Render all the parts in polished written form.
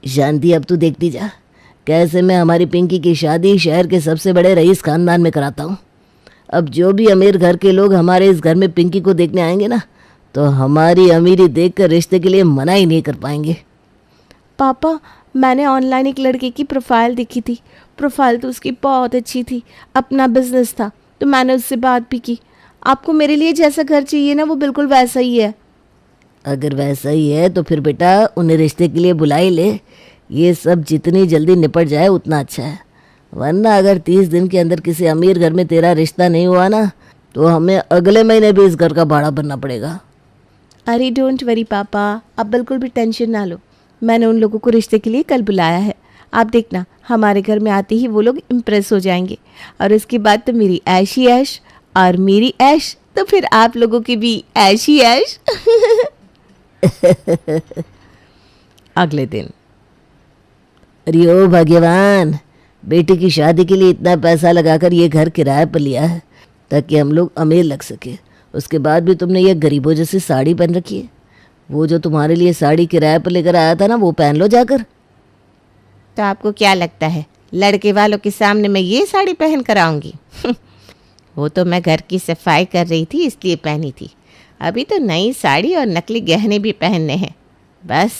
शांति, अब तू देखती जा कैसे मैं हमारी पिंकी की शादी शहर के सबसे बड़े रईस खानदान में कराता हूँ। अब जो भी अमीर घर के लोग हमारे इस घर में पिंकी को देखने आएंगे ना, तो हमारी अमीरी देखकर रिश्ते के लिए मना ही नहीं कर पाएंगे। पापा, मैंने ऑनलाइन एक लड़के की प्रोफाइल देखी थी। प्रोफाइल तो उसकी बहुत अच्छी थी, अपना बिजनेस था, तो मैंने उससे बात भी की। आपको मेरे लिए जैसा घर चाहिए ना, वो बिल्कुल वैसा ही है। अगर वैसा ही है तो फिर बेटा उन्हें रिश्ते के लिए बुला ही ले। ये सब जितनी जल्दी निपट जाए उतना अच्छा है, वरना अगर 30 दिन के अंदर किसी अमीर घर में तेरा रिश्ता नहीं हुआ ना, तो हमें अगले महीने भी इस घर का भाड़ा भरना पड़ेगा। अरे डोंट वरी पापा, आप बिल्कुल भी टेंशन ना लो। मैंने उन लोगों को रिश्ते के लिए कल बुलाया है। आप देखना, हमारे घर में आते ही वो लोग इम्प्रेस हो जाएंगे, और उसके बाद तो मेरी ऐश ही ऐश, और मेरी ऐश तो फिर आप लोगों की भी ऐश ही ऐश। अगले दिन, अरे ओ भगवान, बेटी की शादी के लिए इतना पैसा लगाकर ये घर किराए पर लिया है ताकि हम लोग अमीर लग सके। उसके बाद भी तुमने ये गरीबों जैसी साड़ी पहन रखी है। वो जो तुम्हारे लिए साड़ी किराए पर लेकर आया था ना, वो पहन लो जाकर। तो आपको क्या लगता है लड़के वालों के सामने मैं ये साड़ी पहन कर आऊँगी? वो तो मैं घर की सफाई कर रही थी इसलिए पहनी थी। अभी तो नई साड़ी और नकली गहने भी पहनने हैं, बस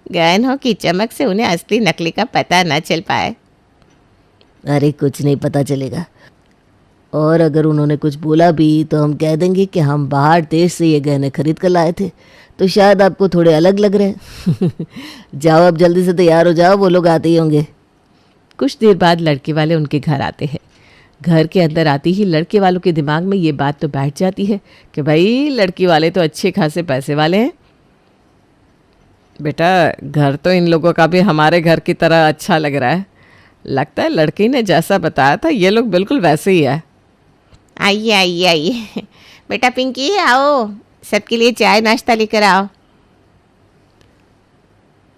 गहनों की चमक से उन्हें असली नकली का पता न चल पाए। अरे कुछ नहीं पता चलेगा, और अगर उन्होंने कुछ बोला भी तो हम कह देंगे कि हम बाहर देश से ये गहने खरीद कर लाए थे, तो शायद आपको थोड़े अलग लग रहे हैं। जाओ अब जल्दी से तैयार हो जाओ, वो लोग आते ही होंगे। कुछ देर बाद लड़के वाले उनके घर आते हैं। घर के अंदर आते ही लड़के वालों के दिमाग में ये बात तो बैठ जाती है कि भाई लड़की वाले तो अच्छे खासे पैसे वाले हैं। बेटा, घर तो इन लोगों का भी हमारे घर की तरह अच्छा लग रहा है। लगता है लड़की ने जैसा बताया था ये लोग बिल्कुल वैसे ही है। आइए आइए आइए बेटा पिंकी, आओ सबके लिए चाय नाश्ता लेकर आओ।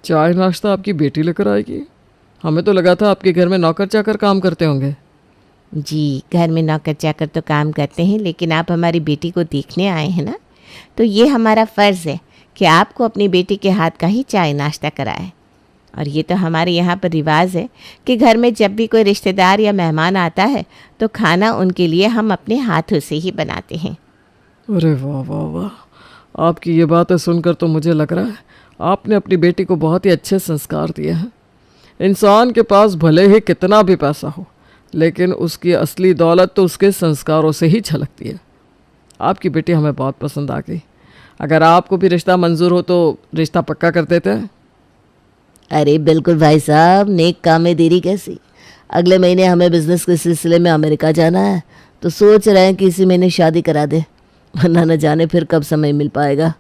चाय नाश्ता आपकी बेटी लेकर आएगी? हमें तो लगा था आपके घर में नौकर चाकर काम करते होंगे। जी, घर में नौकर चाकर तो काम करते हैं, लेकिन आप हमारी बेटी को देखने आए हैं ना, तो ये हमारा फ़र्ज़ है कि आपको अपनी बेटी के हाथ का ही चाय नाश्ता कराएं। और ये तो हमारे यहाँ पर रिवाज है कि घर में जब भी कोई रिश्तेदार या मेहमान आता है तो खाना उनके लिए हम अपने हाथों से ही बनाते हैं। अरे वाह वाह वाह, आपकी ये बातें सुनकर तो मुझे लग रहा है आपने अपनी बेटी को बहुत ही अच्छे संस्कार दिए हैं। इंसान के पास भले ही कितना भी पैसा हो, लेकिन उसकी असली दौलत तो उसके संस्कारों से ही झलकती है। आपकी बेटी हमें बहुत पसंद आ गई। अगर आपको भी रिश्ता मंजूर हो तो रिश्ता पक्का कर देते हैं। अरे बिल्कुल भाई साहब, नेक काम में देरी कैसी। अगले महीने हमें बिजनेस के सिलसिले में अमेरिका जाना है, तो सोच रहे हैं कि इसी महीने शादी करा दे, वरना न जाने फिर कब समय मिल पाएगा।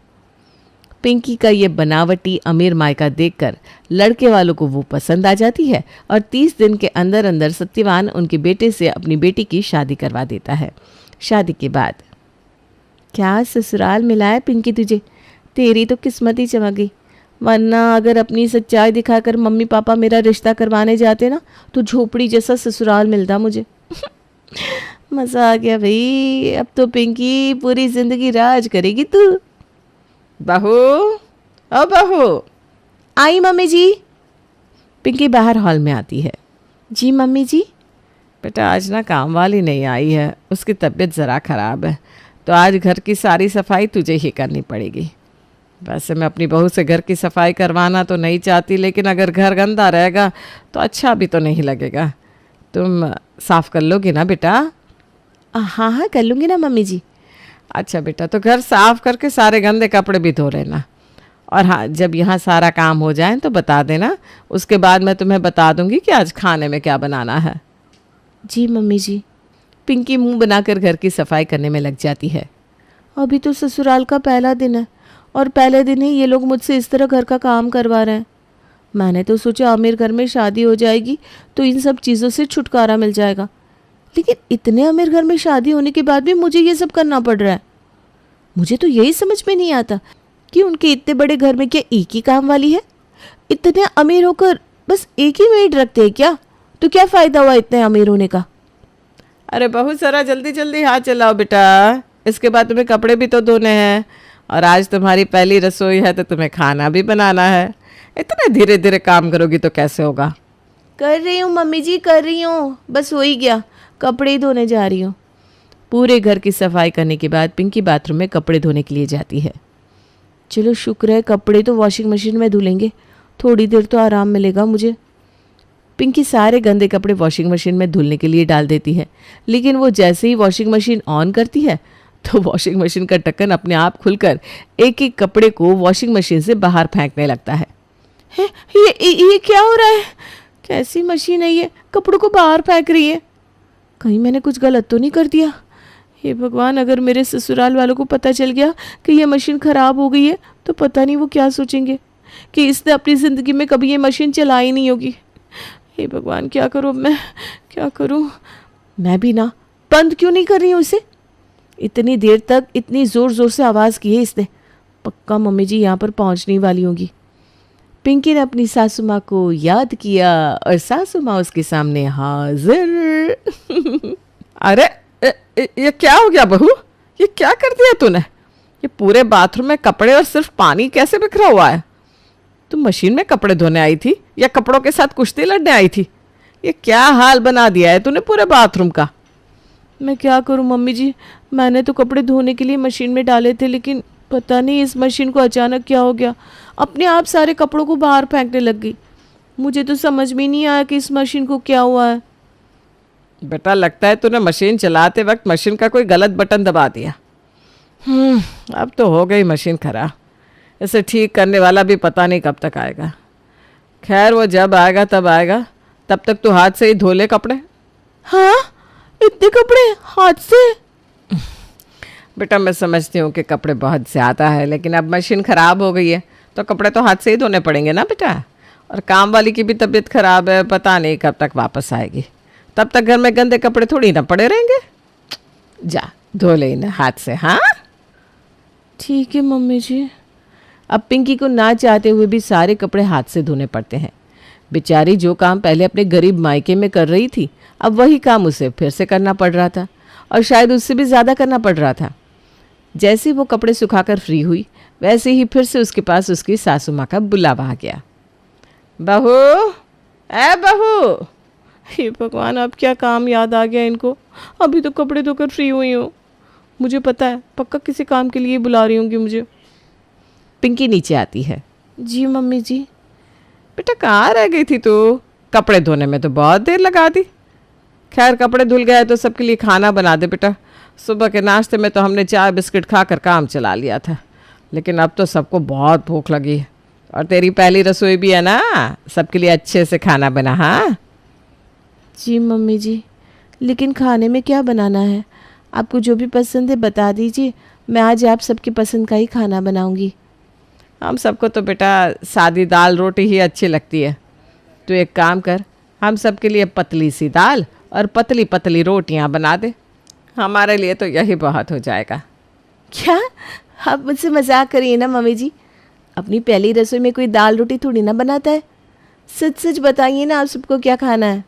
पिंकी का ये बनावटी अमीर मायका देखकर लड़के वालों को वो पसंद आ जाती है, और 30 दिन के अंदर अंदर सत्यवान उनके बेटे से अपनी बेटी की शादी करवा देता है। शादी के बाद, क्या ससुराल मिला है पिंकी तुझे, तेरी तो किस्मत ही चमक गई। वरना अगर अपनी सच्चाई दिखाकर मम्मी पापा मेरा रिश्ता करवाने जाते ना, तो झोपड़ी जैसा ससुराल मिलता मुझे। मज़ा आ गया भाई, अब तो पिंकी पूरी ज़िंदगी राज करेगी तू। बहू, ओ बहू। आई मम्मी जी। पिंकी बाहर हॉल में आती है। जी मम्मी जी। बेटा, आज ना काम वाली नहीं आई है, उसकी तबीयत ज़रा ख़राब है, तो आज घर की सारी सफाई तुझे ही करनी पड़ेगी। वैसे मैं अपनी बहू से घर की सफाई करवाना तो नहीं चाहती, लेकिन अगर घर गंदा रहेगा तो अच्छा भी तो नहीं लगेगा। तुम साफ़ कर लोगी ना बेटा? हाँ हाँ कर लूँगी ना मम्मी जी। अच्छा बेटा, तो घर साफ़ करके सारे गंदे कपड़े भी धो लेना, और हाँ, जब यहाँ सारा काम हो जाए तो बता देना, उसके बाद मैं तुम्हें बता दूँगी कि आज खाने में क्या बनाना है। जी मम्मी जी। पिंकी मुंह बनाकर घर की सफाई करने में लग जाती है। अभी तो ससुराल का पहला दिन है, और पहले दिन ही ये लोग मुझसे इस तरह घर का काम करवा रहे हैं। मैंने तो सोचा अमीर घर में शादी हो जाएगी तो इन सब चीज़ों से छुटकारा मिल जाएगा, लेकिन इतने अमीर घर में शादी होने के बाद भी मुझे ये सब करना पड़ रहा है। मुझे तो यही समझ में नहीं आता कि उनके इतने बड़े घर में क्या एक ही काम वाली है। इतने अमीर होकर बस एक ही मेड रखते हैं क्या? तो क्या फ़ायदा हुआ इतने अमीर होने का? अरे बहुत सारा जल्दी जल्दी हाथ चलाओ बेटा, इसके बाद तुम्हें कपड़े भी तो धोने हैं, और आज तुम्हारी पहली रसोई है तो तुम्हें खाना भी बनाना है। इतने धीरे धीरे काम करोगी तो कैसे होगा। कर रही हूँ मम्मी जी, कर रही हूँ, बस हो ही गया, कपड़े ही धोने जा रही हूँ। पूरे घर की सफाई करने के बाद पिंकी बाथरूम में कपड़े धोने के लिए जाती है। चलो शुक्र है कपड़े तो वॉशिंग मशीन में धुलेंगे, थोड़ी देर तो आराम मिलेगा मुझे। पिंकी सारे गंदे कपड़े वॉशिंग मशीन में धुलने के लिए डाल देती है, लेकिन वो जैसे ही वॉशिंग मशीन ऑन करती है तो वॉशिंग मशीन का ढक्कन अपने आप खुलकर एक एक कपड़े को वॉशिंग मशीन से बाहर फेंकने लगता है। ये क्या हो रहा है? कैसी मशीन है ये, कपड़ों को बाहर फेंक रही है? कहीं मैंने कुछ गलत तो नहीं कर दिया? हे भगवान, अगर मेरे ससुराल वालों को पता चल गया कि ये मशीन ख़राब हो गई है तो पता नहीं वो क्या सोचेंगे कि इसने अपनी ज़िंदगी में कभी ये मशीन चलाई नहीं होगी। हे भगवान, क्या करूँ मैं, क्या करूँ? मैं भी ना बंद क्यों नहीं कर रही हूँ इसे? इतनी देर तक इतनी ज़ोर ज़ोर से आवाज़ की है इसने, पक्का मम्मी जी यहाँ पर पहुँचने वाली होगी। पिंकी ने अपनी सासू माँ को याद किया और सासू माँ उसके सामने हाजिर। अरे ये क्या हो गया बहू, ये क्या कर दिया तूने? ये पूरे बाथरूम में कपड़े और सिर्फ पानी कैसे बिखरा हुआ है? तुम मशीन में कपड़े धोने आई थी या कपड़ों के साथ कुश्ती लड़ने आई थी? ये क्या हाल बना दिया है तूने पूरे बाथरूम का। मैं क्या करूं मम्मी जी, मैंने तो कपड़े धोने के लिए मशीन में डाले थे, लेकिन पता नहीं इस मशीन को अचानक क्या हो गया, अपने आप सारे कपड़ों को बाहर फेंकने लग गई। मुझे तो समझ में नहीं आया कि इस मशीन को क्या हुआ है। बेटा लगता है तूने मशीन चलाते वक्त मशीन का कोई गलत बटन दबा दिया। अब तो हो गई मशीन खराब, इसे ठीक करने वाला भी पता नहीं कब तक आएगा। खैर वो जब आएगा तब आएगा, तब तक तू हाथ से ही धो ले कपड़े। हाँ, इतने कपड़े हाथ से? बेटा मैं समझती हूँ कि कपड़े बहुत ज़्यादा है, लेकिन अब मशीन ख़राब हो गई है तो कपड़े तो हाथ से ही धोने पड़ेंगे ना बेटा। और काम वाली की भी तबीयत ख़राब है, पता नहीं कब तक वापस आएगी, तब तक घर में गंदे कपड़े थोड़ी ना पड़े रहेंगे। जा धो ले इन्हें हाथ से। हाँ ठीक है मम्मी जी। अब पिंकी को ना चाहते हुए भी सारे कपड़े हाथ से धोने पड़ते हैं। बेचारी जो काम पहले अपने गरीब मायके में कर रही थी, अब वही काम उसे फिर से करना पड़ रहा था, और शायद उससे भी ज़्यादा करना पड़ रहा था। जैसे वो कपड़े सुखाकर फ्री हुई, वैसे ही फिर से उसके पास उसकी सासू माँ का बुलावा आ गया। बहू, ए बहू। हे भगवान, अब क्या काम याद आ गया इनको? अभी तो कपड़े धोकर फ्री हुई हूँ। मुझे पता है पक्का किसी काम के लिए बुला रही होंगी मुझे। पिंकी नीचे आती है। जी मम्मी जी। बेटा कहाँ रह गई थी तू? कपड़े धोने में तो बहुत देर लगा दी। खैर कपड़े धुल गए तो सबके लिए खाना बना दे बेटा। सुबह के नाश्ते में तो हमने चाय बिस्किट खाकर काम चला लिया था, लेकिन अब तो सबको बहुत भूख लगी है, और तेरी पहली रसोई भी है ना, सबके लिए अच्छे से खाना बना। हाँ जी मम्मी जी, लेकिन खाने में क्या बनाना है? आपको जो भी पसंद है बता दीजिए, मैं आज आप सबकी पसंद का ही खाना बनाऊंगी। हम सबको तो बेटा सादी दाल रोटी ही अच्छी लगती है। तो एक काम कर, हम सबके लिए पतली सी दाल और पतली पतली रोटियां बना दे, हमारे लिए तो यही बहुत हो जाएगा। क्या आप मुझसे मजाक करिए ना मम्मी जी? अपनी पहली रसोई में कोई दाल रोटी थोड़ी ना बनाता है। सच सच बताइए ना, आप सबको क्या खाना है?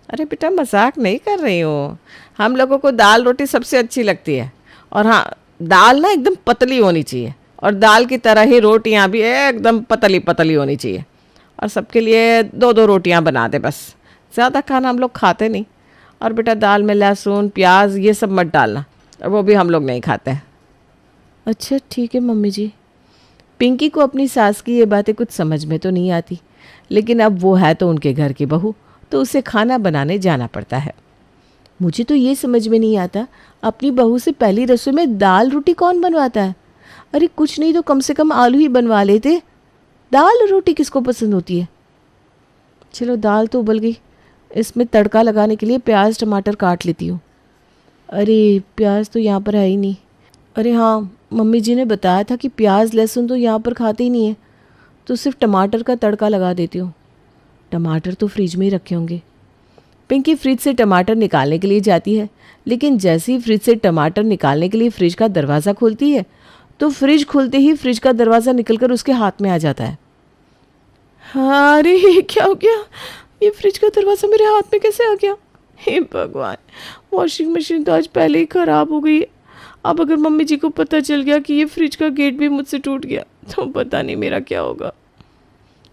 अरे बेटा मजाक नहीं कर रही हूँ, हम लोगों को दाल रोटी सबसे अच्छी लगती है। और हाँ, दाल ना एकदम पतली होनी चाहिए, और दाल की तरह ही रोटियाँ भी एकदम पतली पतली होनी चाहिए। और सबके लिए 2-2 रोटियाँ बना दे बस, ज़्यादा खाना हम लोग खाते नहीं। और बेटा दाल में लहसुन प्याज ये सब मत डालना, वो भी हम लोग नहीं खाते हैं। अच्छा ठीक है मम्मी जी। पिंकी को अपनी सास की ये बातें कुछ समझ में तो नहीं आती, लेकिन अब वो है तो उनके घर की बहू, तो उसे खाना बनाने जाना पड़ता है। मुझे तो ये समझ में नहीं आता, अपनी बहू से पहली रसोई में दाल रोटी कौन बनवाता है? अरे कुछ नहीं तो कम से कम आलू ही बनवा लेते, दाल रोटी किसको पसंद होती है? चलो दाल तो उबल गई, इसमें तड़का लगाने के लिए प्याज टमाटर काट लेती हूँ। अरे प्याज तो यहाँ पर है ही नहीं। अरे हाँ, मम्मी जी ने बताया था कि प्याज लहसुन तो यहाँ पर खाते ही नहीं है, तो सिर्फ टमाटर का तड़का लगा देती हूँ। टमाटर तो फ्रिज में ही रखे होंगे। पिंकी फ्रिज से टमाटर निकालने के लिए जाती है, लेकिन जैसे ही फ्रिज से टमाटर निकालने के लिए फ्रिज का दरवाज़ा खोलती है, तो फ्रिज खुलते ही फ्रिज का दरवाज़ा निकलकर उसके हाथ में आ जाता है। हाँ, अरे ये क्या हो गया? ये फ्रिज का दरवाज़ा मेरे हाथ में कैसे आ गया? हे भगवान, वॉशिंग मशीन तो आज पहले ही ख़राब हो गई है, अब अगर मम्मी जी को पता चल गया कि ये फ्रिज का गेट भी मुझसे टूट गया तो पता नहीं मेरा क्या होगा।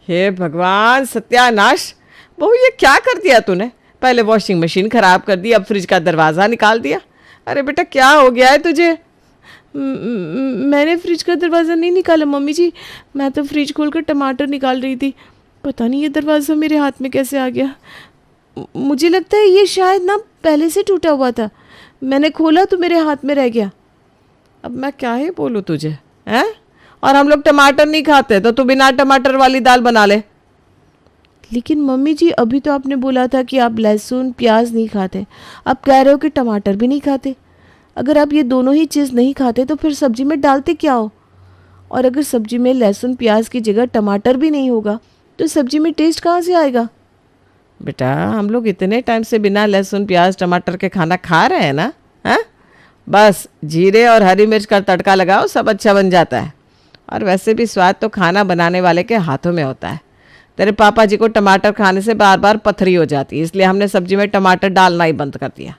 हे भगवान, सत्यानाश! बहू, ये क्या कर दिया तूने? पहले वॉशिंग मशीन खराब कर दी, अब फ्रिज का दरवाज़ा निकाल दिया। अरे बेटा, क्या हो गया है तुझे? मैंने फ्रिज का दरवाज़ा नहीं निकाला मम्मी जी, मैं तो फ्रिज खोलकर टमाटर निकाल रही थी। पता नहीं ये दरवाज़ा मेरे हाथ में कैसे आ गया। मुझे लगता है ये शायद ना पहले से टूटा हुआ था, मैंने खोला तो मेरे हाथ में रह गया। अब मैं क्या ही बोलूँ तुझे, हैं? और हम लोग टमाटर नहीं खाते, तो तू बिना टमाटर वाली दाल बना ले। लेकिन मम्मी जी, अभी तो आपने बोला था कि आप लहसुन प्याज नहीं खाते, अब कह रहे हो कि टमाटर भी नहीं खाते। अगर आप ये दोनों ही चीज़ नहीं खाते तो फिर सब्जी में डालते क्या हो? और अगर सब्जी में लहसुन प्याज की जगह टमाटर भी नहीं होगा तो सब्जी में टेस्ट कहाँ से आएगा? बेटा, हम लोग इतने टाइम से बिना लहसुन प्याज टमाटर के खाना खा रहे हैं ना, हैं? बस जीरे और हरी मिर्च का तड़का लगाओ, सब अच्छा बन जाता है। और वैसे भी स्वाद तो खाना बनाने वाले के हाथों में होता है। तेरे पापा जी को टमाटर खाने से बार बार पथरी हो जाती है, इसलिए हमने सब्जी में टमाटर डालना ही बंद कर दिया।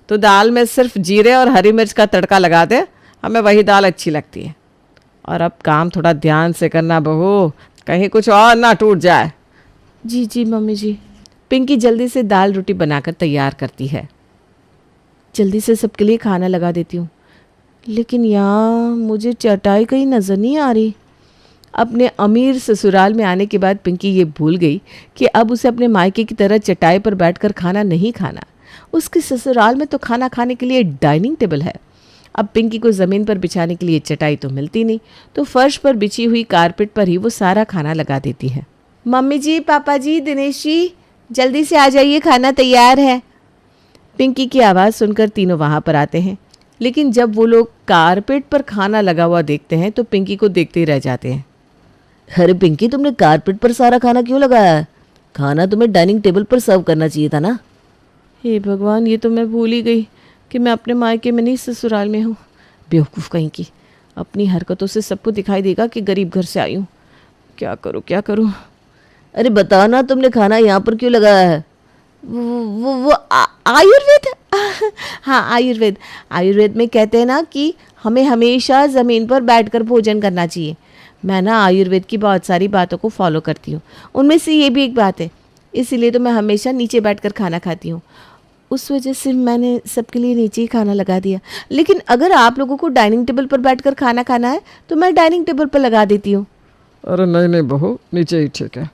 तो दाल में सिर्फ जीरे और हरी मिर्च का तड़का लगा दे, हमें वही दाल अच्छी लगती है। और अब काम थोड़ा ध्यान से करना बहू, कहीं कुछ और ना टूट जाए। जी जी मम्मी जी। पिंकी जल्दी से दाल रोटी बनाकर तैयार करती है। जल्दी से सबके लिए खाना लगा देती हूँ। लेकिन यहाँ मुझे चटाई कहीं नज़र नहीं आ रही। अपने अमीर ससुराल में आने के बाद पिंकी ये भूल गई कि अब उसे अपने मायके की तरह चटाई पर बैठकर खाना नहीं खाना। उसके ससुराल में तो खाना खाने के लिए डाइनिंग टेबल है। अब पिंकी को ज़मीन पर बिछाने के लिए चटाई तो मिलती नहीं, तो फर्श पर बिछी हुई कारपेट पर ही वो सारा खाना लगा देती है। मम्मी जी, पापा जी, दिनेश जी, जल्दी से आ जाइए, खाना तैयार है। पिंकी की आवाज़ सुनकर तीनों वहाँ पर आते हैं, लेकिन जब वो लोग कारपेट पर खाना लगा हुआ देखते हैं तो पिंकी को देखते ही रह जाते हैं। अरे पिंकी, तुमने कारपेट पर सारा खाना क्यों लगाया है? खाना तुम्हें डाइनिंग टेबल पर सर्व करना चाहिए था ना। हे भगवान, ये तो मैं भूल ही गई कि मैं अपने मायके में नहीं ससुराल में हूँ। बेवकूफ़ कहीं की, अपनी हरकतों से सबको दिखाई देगा कि गरीब घर से आई हूँ। क्या करूँ क्या करूँ? अरे बताओ ना, तुमने खाना यहाँ पर क्यों लगाया है? वो आयुर्वेद। हाँ, आयुर्वेद में कहते हैं ना कि हमें हमेशा ज़मीन पर बैठकर भोजन करना चाहिए। मैं ना आयुर्वेद की बहुत सारी बातों को फॉलो करती हूँ, उनमें से ये भी एक बात है। इसीलिए तो मैं हमेशा नीचे बैठकर खाना खाती हूँ। उस वजह से मैंने सबके लिए नीचे ही खाना लगा दिया। लेकिन अगर आप लोगों को डाइनिंग टेबल पर बैठकर खाना खाना है तो मैं डाइनिंग टेबल पर लगा देती हूँ। अरे नहीं नहीं बहू, नीचे ही ठीक है।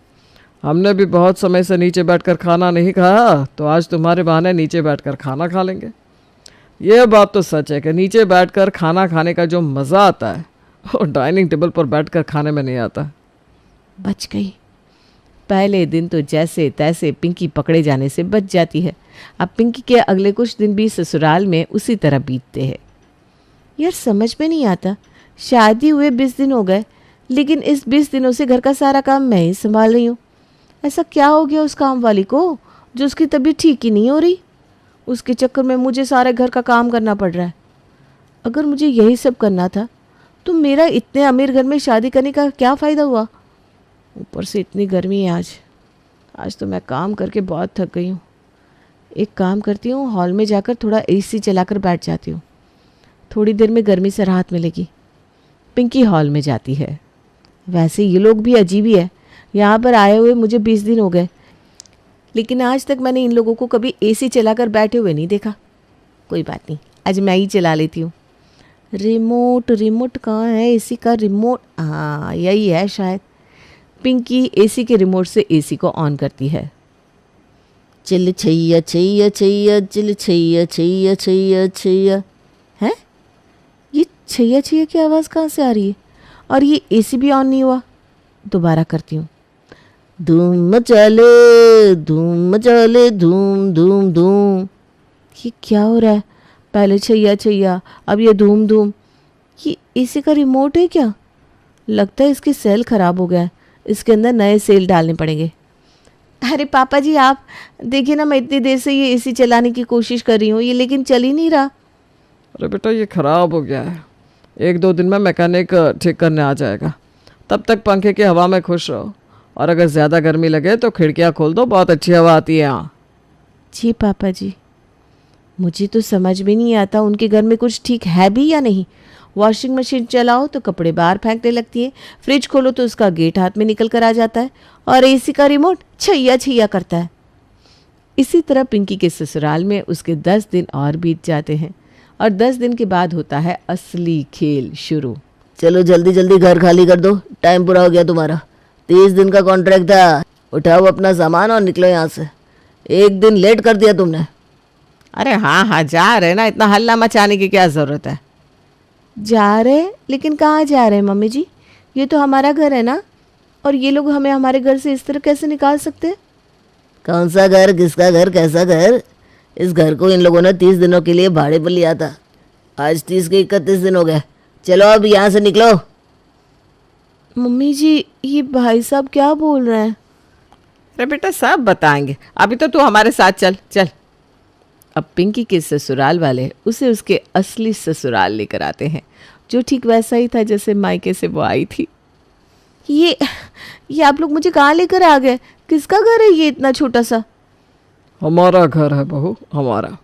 हमने भी बहुत समय से नीचे बैठकर खाना नहीं खाया, तो आज तुम्हारे बहाने नीचे बैठकर खाना खा लेंगे। ये बात तो सच है कि नीचे बैठकर खाना खाने का जो मज़ा आता है वो डाइनिंग टेबल पर बैठकर खाने में नहीं आता। बच गई। पहले दिन तो जैसे तैसे पिंकी पकड़े जाने से बच जाती है। अब पिंकी के अगले कुछ दिन भी ससुराल में उसी तरह बीतते हैं। यार समझ में नहीं आता, शादी हुए 20 दिन हो गए, लेकिन इस 20 दिनों से घर का सारा काम मैं ही संभाल रही हूँ। ऐसा क्या हो गया उस काम वाली को जो उसकी तबीयत ठीक ही नहीं हो रही? उसके चक्कर में मुझे सारे घर का काम करना पड़ रहा है। अगर मुझे यही सब करना था तो मेरा इतने अमीर घर में शादी करने का क्या फ़ायदा हुआ? ऊपर से इतनी गर्मी है आज तो मैं काम करके बहुत थक गई हूँ। एक काम करती हूँ, हॉल में जाकर थोड़ा एसी चलाकर बैठ जाती हूँ, थोड़ी देर में गर्मी से राहत मिलेगी। पिंकी हॉल में जाती है। वैसे ये लोग भी अजीब ही है, यहाँ पर आए हुए मुझे 20 दिन हो गए, लेकिन आज तक मैंने इन लोगों को कभी एसी चलाकर बैठे हुए नहीं देखा। कोई बात नहीं, आज मैं ही चला लेती हूँ। रिमोट कहाँ है एसी का रिमोट? हाँ, यही है शायद। पिंकी एसी के रिमोट से एसी को ऑन करती है। Chill Chaiyya Chaiyya Chaiyya, chill Chaiyya Chaiyya Chaiyya Chaiyya. है ये छैया छैया की आवाज़ कहाँ से आ रही है? और ये एसी भी ऑन नहीं हुआ। दोबारा करती हूँ। धूम मचाले धूम मचाले धूम धूम धूम। ये क्या हो रहा है? पहले छैया छैया, अब ये धूम धूम। ये एसी का रिमोट है क्या? लगता है इसकी सेल ख़राब हो गया है, इसके अंदर नए सेल डालने पड़ेंगे। अरे पापा जी, आप देखिए ना, मैं इतनी देर से ये एसी चलाने की कोशिश कर रही हूँ, ये लेकिन चल ही नहीं रहा। अरे बेटा, ये ख़राब हो गया है, 1-2 दिन में मैकेनिक ठीक करने आ जाएगा। तब तक पंखे की हवा में खुश रहो, और अगर ज़्यादा गर्मी लगे तो खिड़कियाँ खोल दो, बहुत अच्छी हवा आती है यहाँ। जी पापा जी। मुझे तो समझ में नहीं आता उनके घर में कुछ ठीक है भी या नहीं। वॉशिंग मशीन चलाओ तो कपड़े बाहर फेंकने लगती है, फ्रिज खोलो तो उसका गेट हाथ में निकल कर आ जाता है, और एसी का रिमोट छैया छैया करता है। इसी तरह पिंकी के ससुराल में उसके 10 दिन और बीत जाते हैं और 10 दिन के बाद होता है असली खेल शुरू। चलो जल्दी जल्दी घर खाली कर दो, टाइम पूरा हो गया तुम्हारा। 30 दिन का कॉन्ट्रैक्ट था। उठाओ अपना सामान और निकलो यहाँ से। एक दिन लेट कर दिया तुमने। अरे हाँ हाँ जा रहे ना, इतना हल्ला मचाने की क्या ज़रूरत है। जा रहे, लेकिन कहाँ जा रहे हैं मम्मी जी? ये तो हमारा घर है ना, और ये लोग हमें हमारे घर से इस तरह कैसे निकाल सकते हैं? कौन सा घर, किसका घर, कैसा घर? इस घर को इन लोगों ने 30 दिनों के लिए भाड़े पर लिया था। आज 30 के 31 दिन हो गए। चलो अब यहाँ से निकलो। मम्मी जी, ये भाई साहब क्या बोल रहे हैं? अरे बेटा सब बताएंगे, अभी तो तू हमारे साथ चल चल। अब पिंकी के ससुराल वाले उसे उसके असली ससुराल लेकर आते हैं, जो ठीक वैसा ही था जैसे मायके से वो आई थी। ये आप लोग मुझे कहाँ लेकर आ गए? किसका घर है ये इतना छोटा सा? हमारा घर है बहू, हमारा।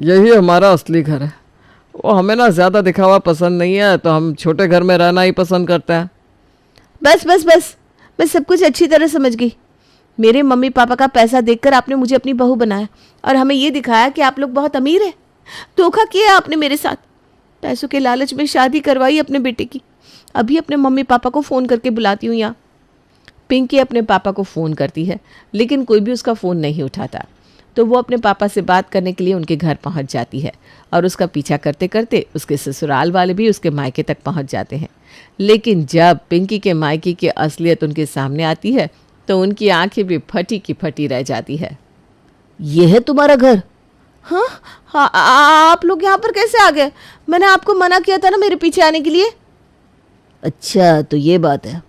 यही हमारा असली घर है। वो हमें ना ज़्यादा दिखावा पसंद नहीं है, तो हम छोटे घर में रहना ही पसंद करते हैं। बस बस बस, मैं सब कुछ अच्छी तरह समझ गई। मेरे मम्मी पापा का पैसा देखकर आपने मुझे अपनी बहू बनाया और हमें ये दिखाया कि आप लोग बहुत अमीर हैं। धोखा किया आपने मेरे साथ। पैसों के लालच में शादी करवाई अपने बेटे की। अभी अपने मम्मी पापा को फ़ोन करके बुलाती हूँ यहाँ। पिंकी अपने पापा को फ़ोन करती है, लेकिन कोई भी उसका फ़ोन नहीं उठाता। तो वो अपने पापा से बात करने के लिए उनके घर पहुंच जाती है और उसका पीछा करते करते उसके ससुराल वाले भी उसके मायके तक पहुंच जाते हैं। लेकिन जब पिंकी के मायके की असलियत उनके सामने आती है तो उनकी आंखें भी फटी की फटी रह जाती है। ये है तुम्हारा घर? हाँ हाँ, आप लोग यहाँ पर कैसे आ गए? मैंने आपको मना किया था ना मेरे पीछे आने के लिए। अच्छा तो ये बात है।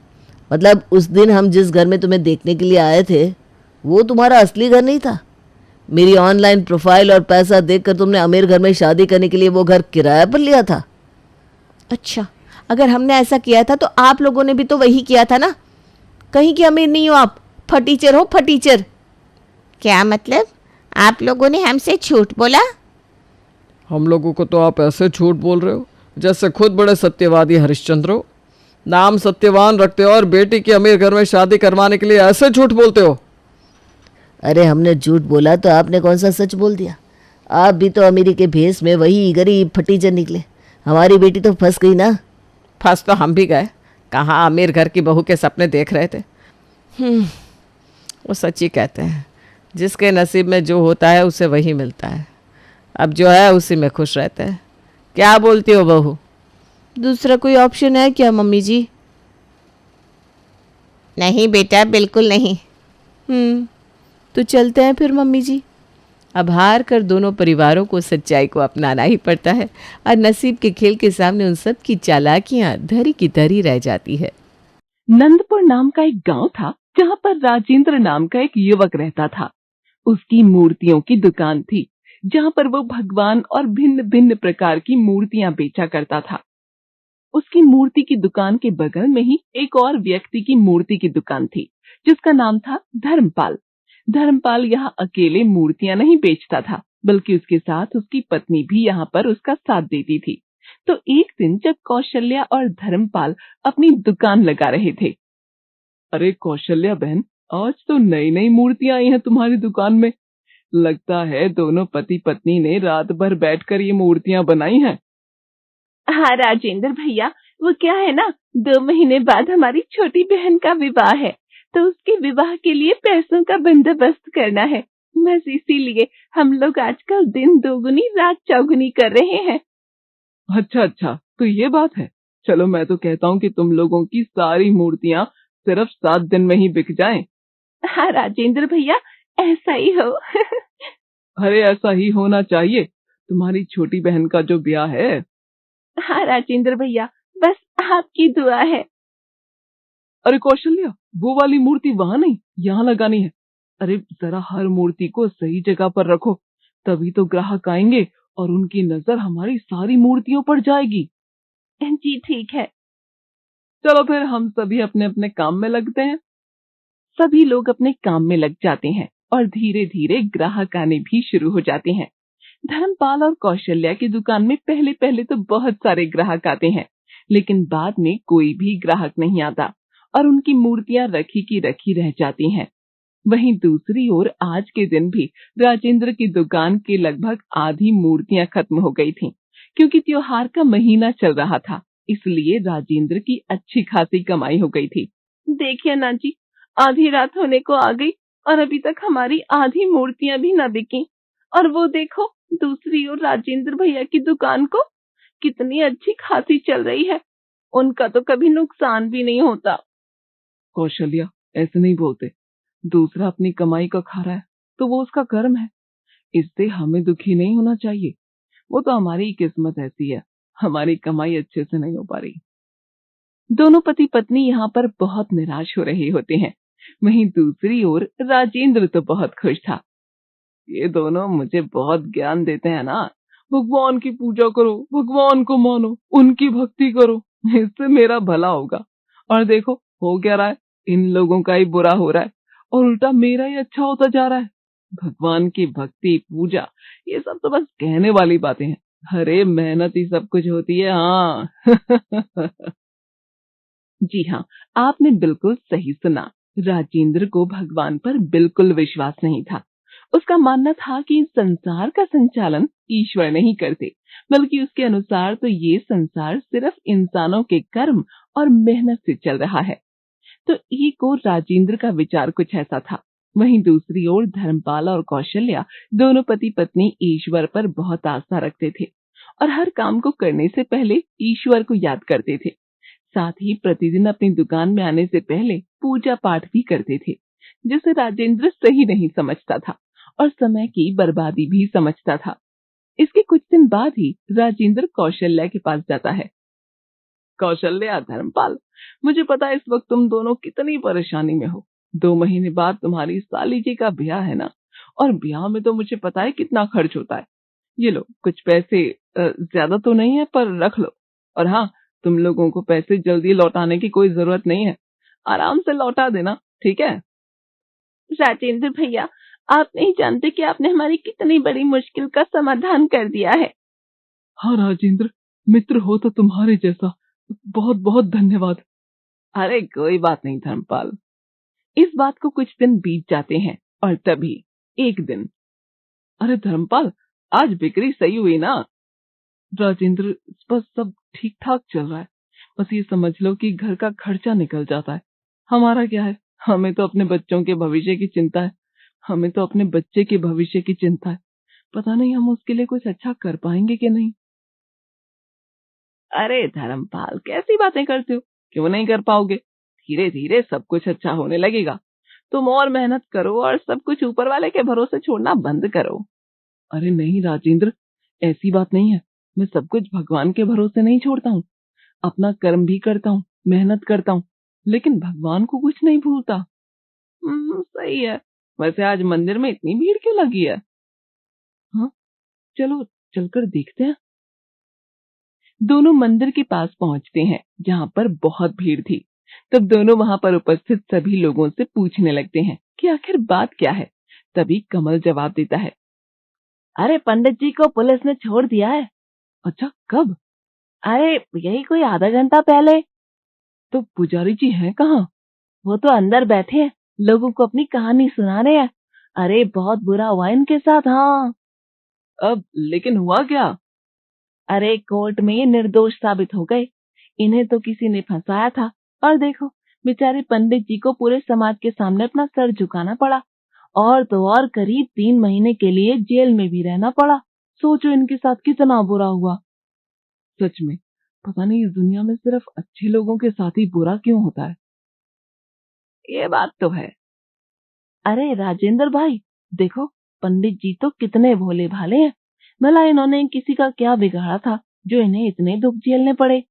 मतलब उस दिन हम जिस घर में तुम्हें देखने के लिए आए थे वो तुम्हारा असली घर नहीं था। मेरी ऑनलाइन प्रोफाइल और पैसा देखकर तुमने अमीर घर में शादी करने के लिए वो घर किराया पर लिया था। अच्छा, अगर हमने ऐसा किया था तो आप लोगों ने भी तो वही किया था ना। कहीं की अमीर नहीं हो आप, फटीचर हो फटीचर। क्या मतलब? आप लोगों ने हमसे झूठ बोला? हम लोगों को तो आप ऐसे झूठ बोल रहे हो जैसे खुद बड़े सत्यवादी हरिश्चंद्र हो। नाम सत्यवान रखते हो और बेटी की अमीर घर में शादी करवाने के लिए ऐसे झूठ बोलते हो। अरे हमने झूठ बोला तो आपने कौन सा सच बोल दिया? आप भी तो अमीरी के भेस में वही गरीब फटीचर निकले। हमारी बेटी तो फंस गई ना। फंस तो हम भी गए। कहाँ अमीर घर की बहू के सपने देख रहे थे। वो सच्ची कहते हैं, जिसके नसीब में जो होता है उसे वही मिलता है। अब जो है उसी में खुश रहते हैं। क्या बोलती हो बहू? दूसरा कोई ऑप्शन है क्या मम्मी जी? नहीं बेटा, बिल्कुल नहीं। तो चलते हैं फिर मम्मी जी। अब हार कर दोनों परिवारों को सच्चाई को अपनाना ही पड़ता है और नसीब के खेल के सामने उन सब की चालाकियां धरी की धरी रह जाती है। नंदपुर नाम का एक गांव था जहां पर राजेंद्र नाम का एक युवक रहता था। उसकी मूर्तियों की दुकान थी जहां पर वो भगवान और भिन्न भिन्न प्रकार की मूर्तियां बेचा करता था। उसकी मूर्ति की दुकान के बगल में ही एक और व्यक्ति की मूर्ति की दुकान थी जिसका नाम था धर्मपाल। धर्मपाल यहाँ अकेले मूर्तियां नहीं बेचता था, बल्कि उसके साथ उसकी पत्नी भी यहाँ पर उसका साथ देती थी। तो एक दिन जब कौशल्या और धर्मपाल अपनी दुकान लगा रहे थे, अरे कौशल्या बहन, आज तो नई नई मूर्तियां आई हैं तुम्हारी दुकान में। लगता है दोनों पति पत्नी ने रात भर बैठकर ये मूर्तियां बनाई हैं। हाँ राजेंद्र भैया, वो क्या है ना, 2 महीने बाद हमारी छोटी बहन का विवाह है, तो उसके विवाह के लिए पैसों का बंदोबस्त करना है। बस इसीलिए हम लोग आजकल दिन दोगुनी रात चौगुनी कर रहे हैं। अच्छा, तो ये बात है। चलो मैं तो कहता हूँ कि तुम लोगों की सारी मूर्तियां सिर्फ 7 दिन में ही बिक जाएं। हाँ राजेंद्र भैया, ऐसा ही हो। अरे ऐसा ही होना चाहिए। तुम्हारी छोटी बहन का जो ब्याह है। हाँ राजेंद्र भैया, बस आपकी दुआ है। अरे कौशल्या, वो वाली मूर्ति वहां नहीं, यहाँ लगानी है। अरे जरा हर मूर्ति को सही जगह पर रखो, तभी तो ग्राहक आएंगे और उनकी नजर हमारी सारी मूर्तियों पर जाएगी। जी ठीक है। चलो फिर हम सभी अपने अपने काम में लगते हैं। सभी लोग अपने काम में लग जाते हैं और धीरे धीरे ग्राहक आने भी शुरू हो जाते हैं। धर्मपाल और कौशल्या की दुकान में पहले पहले तो बहुत सारे ग्राहक आते हैं, लेकिन बाद में कोई भी ग्राहक नहीं आता और उनकी मूर्तियां रखी की रखी रह जाती हैं। वहीं दूसरी ओर आज के दिन भी राजेंद्र की दुकान की लगभग आधी मूर्तियां खत्म हो गई थीं, क्योंकि त्योहार का महीना चल रहा था, इसलिए राजेंद्र की अच्छी खासी कमाई हो गई थी। देखिए ना जी, आधी रात होने को आ गई और अभी तक हमारी आधी मूर्तियां भी न बिकी। और वो देखो, दूसरी ओर राजेंद्र भैया की दुकान को कितनी अच्छी खासी चल रही है, उनका तो कभी नुकसान भी नहीं होता। कौशल्या, ऐसे नहीं बोलते। दूसरा अपनी कमाई का खा रहा है तो वो उसका कर्म है, इससे हमें दुखी नहीं होना चाहिए। वो तो हमारी किस्मत ऐसी है, हमारी कमाई अच्छे से नहीं हो पा रही। दोनों पति पत्नी यहाँ पर बहुत निराश हो रहे होते हैं। वहीं दूसरी ओर राजेंद्र तो बहुत खुश था। ये दोनों मुझे बहुत ज्ञान देते हैं ना, भगवान की पूजा करो, भगवान को मानो, उनकी भक्ति करो, इससे मेरा भला होगा। और देखो हो क्या रहा है, इन लोगों का ही बुरा हो रहा है और उल्टा मेरा ही अच्छा होता जा रहा है। भगवान की भक्ति पूजा ये सब तो बस कहने वाली बातें हैं, अरे मेहनत ही सब कुछ होती है। हाँ जी हाँ, आपने बिल्कुल सही सुना। राजेंद्र को भगवान पर बिल्कुल विश्वास नहीं था। उसका मानना था कि इस संसार का संचालन ईश्वर नहीं करते, बल्कि उसके अनुसार तो ये संसार सिर्फ इंसानों के कर्म और मेहनत से चल रहा है। तो एक ओर राजेंद्र का विचार कुछ ऐसा था, वहीं दूसरी ओर धर्मपाल और कौशल्या दोनों पति पत्नी ईश्वर पर बहुत आस्था रखते थे और हर काम को करने से पहले ईश्वर को याद करते थे। साथ ही प्रतिदिन अपनी दुकान में आने से पहले पूजा पाठ भी करते थे, जिसे राजेंद्र सही नहीं समझता था और समय की बर्बादी भी समझता था। इसके कुछ दिन बाद ही राजेंद्र कौशल्या के पास जाता है। कौशल्या, धर्मपाल, मुझे पता है इस वक्त तुम दोनों कितनी परेशानी में हो। 2 महीने बाद तुम्हारी साली जी का ब्याह है ना, और ब्याह में तो मुझे पता है कितना खर्च होता है। ये लो कुछ पैसे, ज्यादा तो नहीं है पर रख लो। और हाँ, तुम लोगों को पैसे जल्दी लौटाने की कोई जरूरत नहीं है, आराम से लौटा देना, ठीक है? राजेंद्र भैया, आप नहीं जानते कि आपने हमारी कितनी बड़ी मुश्किल का समाधान कर दिया है। हाँ राजेंद्र, मित्र हो तो तुम्हारे जैसा, बहुत बहुत धन्यवाद। अरे कोई बात नहीं धर्मपाल। इस बात को कुछ दिन बीत जाते हैं और तभी एक दिन, अरे धर्मपाल, आज बिक्री सही हुई ना? राजेंद्र, बस सब ठीक ठाक चल रहा है, बस ये समझ लो कि घर का खर्चा निकल जाता है। हमारा क्या है, हमें तो अपने बच्चों के भविष्य की चिंता है, हमें तो अपने बच्चे के भविष्य की चिंता है। पता नहीं हम उसके लिए कुछ अच्छा कर पाएंगे कि नहीं। अरे धर्मपाल, कैसी बातें करते हो, क्यों नहीं कर पाओगे? धीरे धीरे सब कुछ अच्छा होने लगेगा। तुम और मेहनत करो और सब कुछ ऊपर वाले के भरोसे छोड़ना बंद करो। अरे नहीं राजेंद्र, ऐसी बात नहीं है, मैं सब कुछ भगवान के भरोसे नहीं छोड़ता हूँ। अपना कर्म भी करता हूँ, मेहनत करता हूँ, लेकिन भगवान को कुछ नहीं भूलता। सही है। वैसे आज मंदिर में इतनी भीड़ क्यों लगी है? हाँ, चलो चलकर देखते हैं। दोनों मंदिर के पास पहुंचते हैं, जहाँ पर बहुत भीड़ थी। तब दोनों वहां पर उपस्थित सभी लोगों से पूछने लगते हैं कि आखिर बात क्या है। तभी कमल जवाब देता है, अरे पंडित जी को पुलिस ने छोड़ दिया है। अच्छा, कब? अरे यही कोई आधा घंटा पहले। तो पुजारी जी हैं कहाँ? वो तो अंदर बैठे हैं, लोगों को अपनी कहानी सुना रहे हैं। अरे बहुत बुरा हुआ इनके साथ। हाँ, अब लेकिन हुआ क्या? अरे कोर्ट में ये निर्दोष साबित हो गए, इन्हें तो किसी ने फंसाया था और देखो बेचारे पंडित जी को पूरे समाज के सामने अपना सर झुकाना पड़ा, और तो और करीब 3 महीने के लिए जेल में भी रहना पड़ा। सोचो इनके साथ कितना बुरा हुआ। सच में पता नहीं इस दुनिया में सिर्फ अच्छे लोगों के साथ ही बुरा क्यों होता है। ये बात तो है। अरे राजेंद्र भाई, देखो पंडित जी तो कितने भोले भाले हैं, भला इन्होंने किसी का क्या बिगाड़ा था जो इन्हें इतने दुख झेलने पड़े।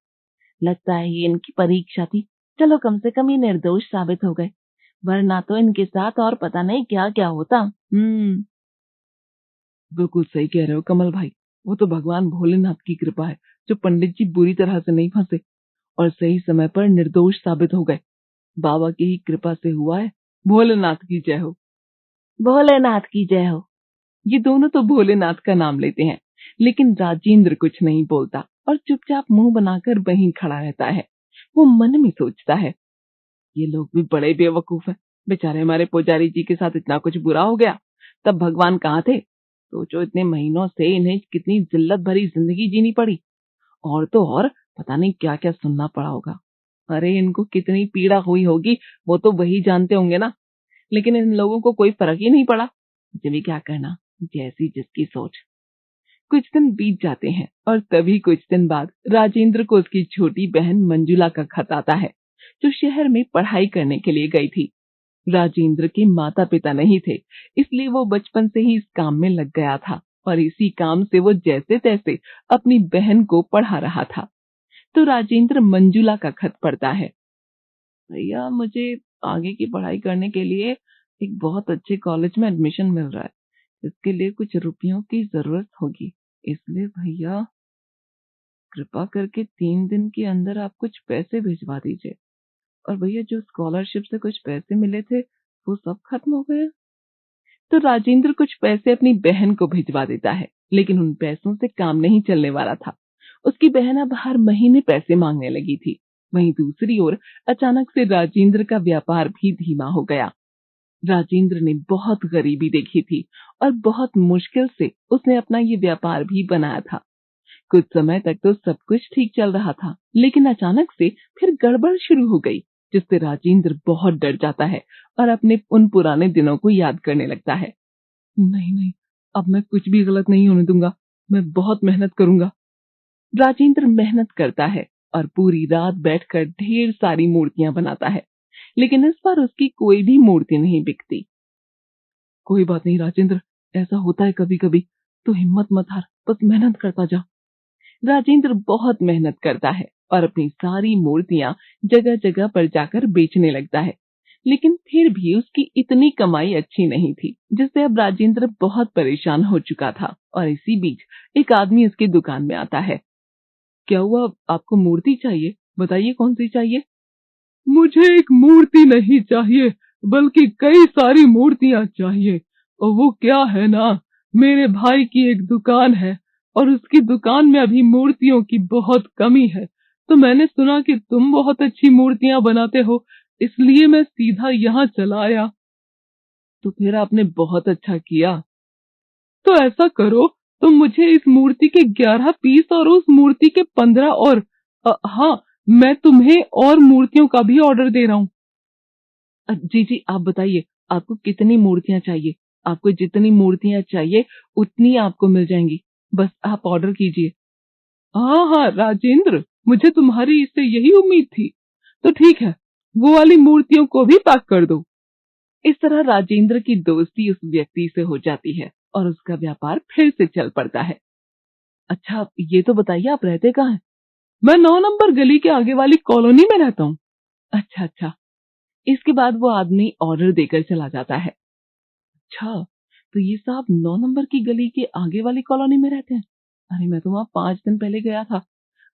लगता है ये इनकी परीक्षा थी। चलो कम से कम ये निर्दोष साबित हो गए, वरना तो इनके साथ और पता नहीं क्या क्या होता। बिल्कुल सही कह रहे हो कमल भाई, वो तो भगवान भोलेनाथ की कृपा है जो पंडित जी बुरी तरह से नहीं फंसे और सही समय पर निर्दोष साबित हो गए। बाबा की ही कृपा से हुआ है। भोलेनाथ की जय हो। भोलेनाथ की जय हो। ये दोनों तो भोलेनाथ का नाम लेते हैं, लेकिन राजेंद्र कुछ नहीं बोलता और चुपचाप मुंह बनाकर वहीं खड़ा रहता है। वो मन में सोचता है, ये लोग भी बड़े बेवकूफ हैं। बेचारे हमारे पुजारी जी के साथ इतना कुछ बुरा हो गया, तब भगवान कहाँ थे? सोचो, इतने महीनों से इन्हें कितनी जिल्लत भरी जिंदगी जीनी पड़ी, और तो और पता नहीं क्या क्या सुनना पड़ा होगा। अरे इनको कितनी पीड़ा हुई होगी वो तो वही जानते होंगे ना, लेकिन इन लोगों को कोई फर्क ही नहीं पड़ा। मुझे भी क्या करना, जैसी जिसकी सोच। कुछ दिन बीत जाते हैं और तभी कुछ दिन बाद राजेंद्र को उसकी छोटी बहन मंजुला का खत आता है, जो शहर में पढ़ाई करने के लिए गई थी। राजेंद्र के माता पिता नहीं थे, इसलिए वो बचपन से ही इस काम में लग गया था और इसी काम से वो जैसे तैसे अपनी बहन को पढ़ा रहा था। तो राजेंद्र मंजुला का खत पढ़ता है, भैया मुझे आगे की पढ़ाई करने के लिए एक बहुत अच्छे कॉलेज में एडमिशन मिल रहा है, इसके लिए कुछ रुपयों की जरूरत होगी, इसलिए भैया कृपा करके 3 दिन के अंदर आप कुछ पैसे भिजवा दीजिए। और भैया जो स्कॉलरशिप से कुछ पैसे मिले थे वो सब खत्म हो गए। तो राजेंद्र कुछ पैसे अपनी बहन को भिजवा देता है, लेकिन उन पैसों से काम नहीं चलने वाला था। उसकी बहन अब हर महीने पैसे मांगने लगी थी। वहीं दूसरी ओर अचानक से राजेंद्र का व्यापार भी धीमा हो गया। राजेंद्र ने बहुत गरीबी देखी थी और बहुत मुश्किल से उसने अपना ये व्यापार भी बनाया था। कुछ समय तक तो सब कुछ ठीक चल रहा था, लेकिन अचानक से फिर गड़बड़ शुरू हो गई, जिससे राजेंद्र बहुत डर जाता है और अपने उन पुराने दिनों को याद करने लगता है। नहीं नहीं, अब मैं कुछ भी गलत नहीं होने दूंगा, मैं बहुत मेहनत करूंगा। राजेंद्र मेहनत करता है और पूरी रात बैठकर ढेर सारी मूर्तियां बनाता है, लेकिन इस बार उसकी कोई भी मूर्ति नहीं बिकती। कोई बात नहीं राजेंद्र, ऐसा होता है कभी कभी, तो हिम्मत मत हार, बस मेहनत करता जा। राजेंद्र बहुत मेहनत करता है और अपनी सारी मूर्तियां जगह जगह पर जाकर बेचने लगता है, लेकिन फिर भी उसकी इतनी कमाई अच्छी नहीं थी, जिससे अब राजेंद्र बहुत परेशान हो चुका था। और इसी बीच एक आदमी उसकी दुकान में आता है। क्या हुआ, आपको मूर्ति चाहिए? बताइए कौन सी चाहिए? मुझे एक मूर्ति नहीं चाहिए, बल्कि कई सारी मूर्तियां चाहिए। और वो क्या है ना, मेरे भाई की एक दुकान है और उसकी दुकान में अभी मूर्तियों की बहुत कमी है, तो मैंने सुना कि तुम बहुत अच्छी मूर्तियां बनाते हो, इसलिए मैं सीधा यहाँ चला आया। तो फिर आपने बहुत अच्छा किया। तो ऐसा करो, तुम मुझे इस मूर्ति के 11 पीस और उस मूर्ति के 15 और हाँ, मैं तुम्हें और मूर्तियों का भी ऑर्डर दे रहा हूँ। जी जी, आप बताइए आपको कितनी मूर्तियां चाहिए? आपको जितनी मूर्तियां चाहिए उतनी आपको मिल जाएंगी, बस आप ऑर्डर कीजिए। हाँ हाँ राजेंद्र, मुझे तुम्हारी इससे यही उम्मीद थी। तो ठीक है, वो वाली मूर्तियों को भी पैक कर दो। इस तरह राजेंद्र की दोस्ती उस व्यक्ति से हो जाती है और उसका व्यापार फिर से चल पड़ता है। अच्छा ये तो बताइए आप रहते कहाँ हैं? मैं 9 नंबर गली के आगे वाली कॉलोनी में रहता हूँ। अच्छा अच्छा। इसके बाद वो आदमी ऑर्डर देकर चला जाता है। अच्छा, तो ये साहब 9 नंबर की गली के आगे वाली कॉलोनी में रहते हैं? अरे मैं तो वहां 5 दिन पहले गया था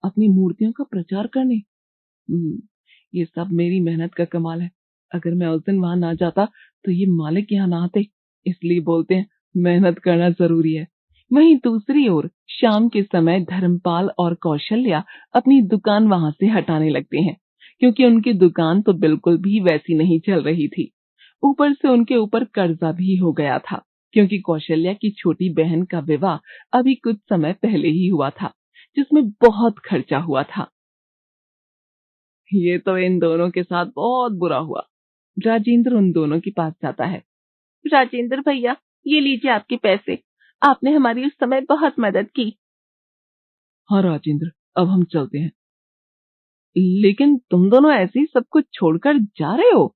अपनी मूर्तियों का प्रचार करने। ये सब मेरी मेहनत का कमाल है। अगर मैं उस दिन वहां ना जाता तो ये मालिक यहाँ ना आते। इसलिए बोलते हैं मेहनत करना जरूरी है। वहीं दूसरी ओर शाम के समय धर्मपाल और कौशल्या अपनी दुकान वहां से हटाने लगते हैं, क्योंकि उनकी दुकान तो बिल्कुल भी वैसी नहीं चल रही थी। ऊपर से उनके ऊपर कर्जा भी हो गया था, क्योंकि कौशल्या की छोटी बहन का विवाह अभी कुछ समय पहले ही हुआ था, जिसमें बहुत खर्चा हुआ था। ये तो इन दोनों के साथ बहुत बुरा हुआ। राजेंद्र उन दोनों के पास जाता है। राजेंद्र भैया, ये लीजिए आपके पैसे, आपने हमारी उस समय बहुत मदद की। हाँ राजेंद्र, अब हम चलते हैं। लेकिन तुम दोनों ऐसे ही सब कुछ छोड़कर जा रहे हो?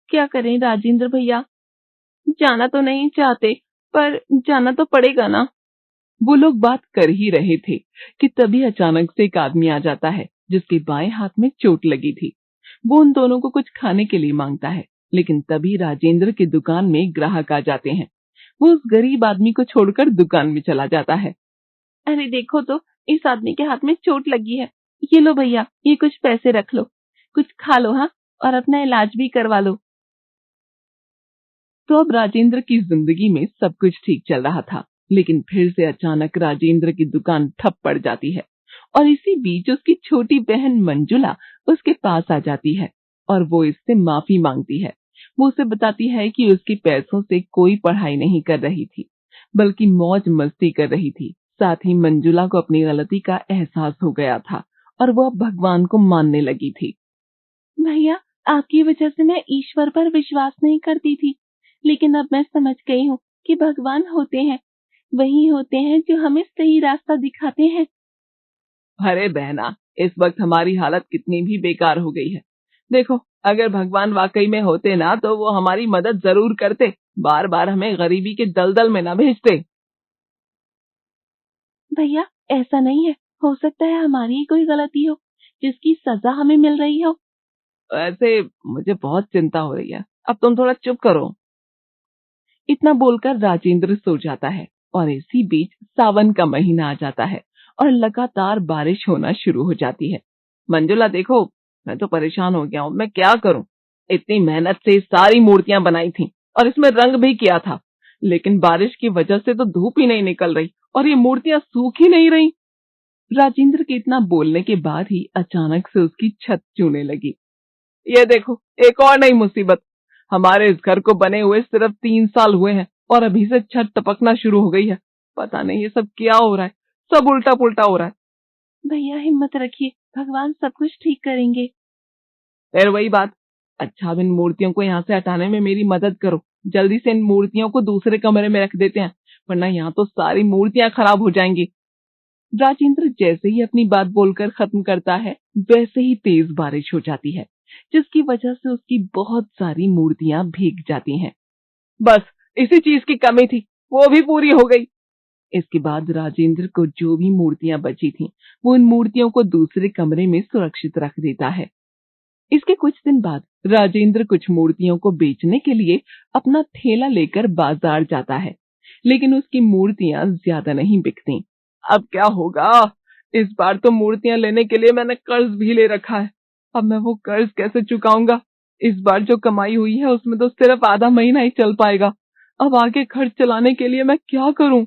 क्या करें राजेंद्र भैया, जाना तो नहीं चाहते पर जाना तो पड़ेगा ना। वो लोग बात कर ही रहे थे कि तभी अचानक से एक आदमी आ जाता है, जिसके बाएं हाथ में चोट लगी थी। वो उन दोनों को कुछ खाने के लिए मांगता है, लेकिन तभी राजेंद्र की दुकान में ग्राहक आ जाते हैं। वो उस गरीब आदमी को छोड़कर दुकान में चला जाता है। अरे देखो तो, इस आदमी के हाथ में चोट लगी है। ये लो भैया, ये कुछ पैसे रख लो, कुछ खा लो हाँ, और अपना इलाज भी करवा लो। तो अब राजेंद्र की जिंदगी में सब कुछ ठीक चल रहा था, लेकिन फिर से अचानक राजेंद्र की दुकान ठप पड़ जाती है और इसी बीच उसकी छोटी बहन मंजुला उसके पास आ जाती है और वो इससे माफी मांगती है। वो उसे बताती है कि उसके पैसों से कोई पढ़ाई नहीं कर रही थी, बल्कि मौज मस्ती कर रही थी। साथ ही मंजुला को अपनी गलती का एहसास हो गया था और वो अब भगवान को मानने लगी थी। भैया, आपकी वजह से मैं ईश्वर पर विश्वास नहीं करती थी, लेकिन अब मैं समझ गई हूँ कि भगवान होते हैं, वही होते हैं जो हमें सही रास्ता दिखाते हैं। अरे बहना, इस वक्त हमारी हालत कितनी भी बेकार हो गई है। देखो, अगर भगवान वाकई में होते ना तो वो हमारी मदद जरूर करते, बार बार हमें गरीबी के दलदल में ना भेजते। भैया, ऐसा नहीं है, हो सकता है हमारी ही कोई गलती हो जिसकी सजा हमें मिल रही हो। ऐसे मुझे बहुत चिंता हो रही है, अब तुम थोड़ा चुप करो। इतना बोलकर राजेंद्र सो जाता है और इसी बीच सावन का महीना आ जाता है और लगातार बारिश होना शुरू हो जाती है। मंजुला देखो, मैं तो परेशान हो गया हूँ, मैं क्या करूँ। इतनी मेहनत से सारी मूर्तियां बनाई थी और इसमें रंग भी किया था, लेकिन बारिश की वजह से तो धूप ही नहीं निकल रही और ये मूर्तियां सूख ही नहीं रही। राजेंद्र के इतना बोलने के बाद ही अचानक से उसकी छत चूने लगी। ये देखो, एक और नई मुसीबत। हमारे इस घर को बने हुए सिर्फ 3 साल हुए हैं और अभी से छत टपकना शुरू हो गई है। पता नहीं ये सब क्या हो रहा है, सब उल्टा पुल्टा हो रहा है। भैया, हिम्मत रखिए, भगवान सब कुछ ठीक करेंगे। फिर वही बात, अच्छा अब इन मूर्तियों को यहाँ से हटाने में मेरी मदद करो। जल्दी से इन मूर्तियों को दूसरे कमरे में रख देते हैं, वरना यहाँ तो सारी मूर्तियां खराब हो जाएंगी। राजेंद्र जैसे ही अपनी बात बोलकर खत्म करता है, वैसे ही तेज बारिश हो जाती है, जिसकी वजह से उसकी बहुत सारी मूर्तियां भीग जाती हैं। बस इसी चीज की कमी थी, वो भी पूरी हो गई। इसके बाद राजेंद्र को जो भी मूर्तियां बची थीं, वो उन मूर्तियों को दूसरे कमरे में सुरक्षित रख देता है। इसके कुछ दिन बाद राजेंद्र कुछ मूर्तियों को बेचने के लिए अपना ठेला लेकर बाजार जाता है, लेकिन उसकी मूर्तियां ज्यादा नहीं बिकती। अब क्या होगा? इस बार तो मूर्तियां लेने के लिए मैंने कर्ज भी ले रखा है। अब मैं वो कर्ज कैसे चुकाऊंगा? इस बार जो कमाई हुई है उसमें तो सिर्फ आधा महीना ही चल पाएगा। अब आगे खर्च चलाने के लिए मैं क्या करूं?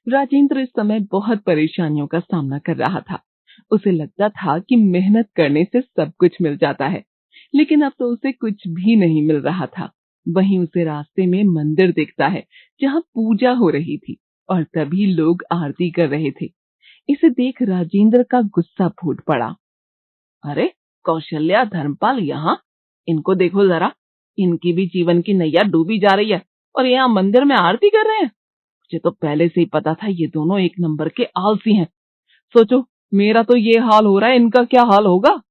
राजेंद्र इस समय बहुत परेशानियों का सामना कर रहा था। उसे लगता था कि मेहनत करने से सब कुछ मिल जाता है, लेकिन अब तो उसे कुछ भी नहीं मिल रहा था। वहीं उसे रास्ते में मंदिर दिखता है जहां पूजा हो रही थी और तभी लोग आरती कर रहे थे। इसे देख राजेंद्र का गुस्सा फूट पड़ा। अरे कौशल्या, धर्मपाल यहाँ, इनको देखो जरा, इनकी भी जीवन की नैया डूबी जा रही है और यहाँ मंदिर में आरती कर रहे हैं। मुझे तो पहले से ही पता था ये दोनों एक नंबर के आलसी हैं। सोचो, मेरा तो ये हाल हो रहा है, इनका क्या हाल होगा?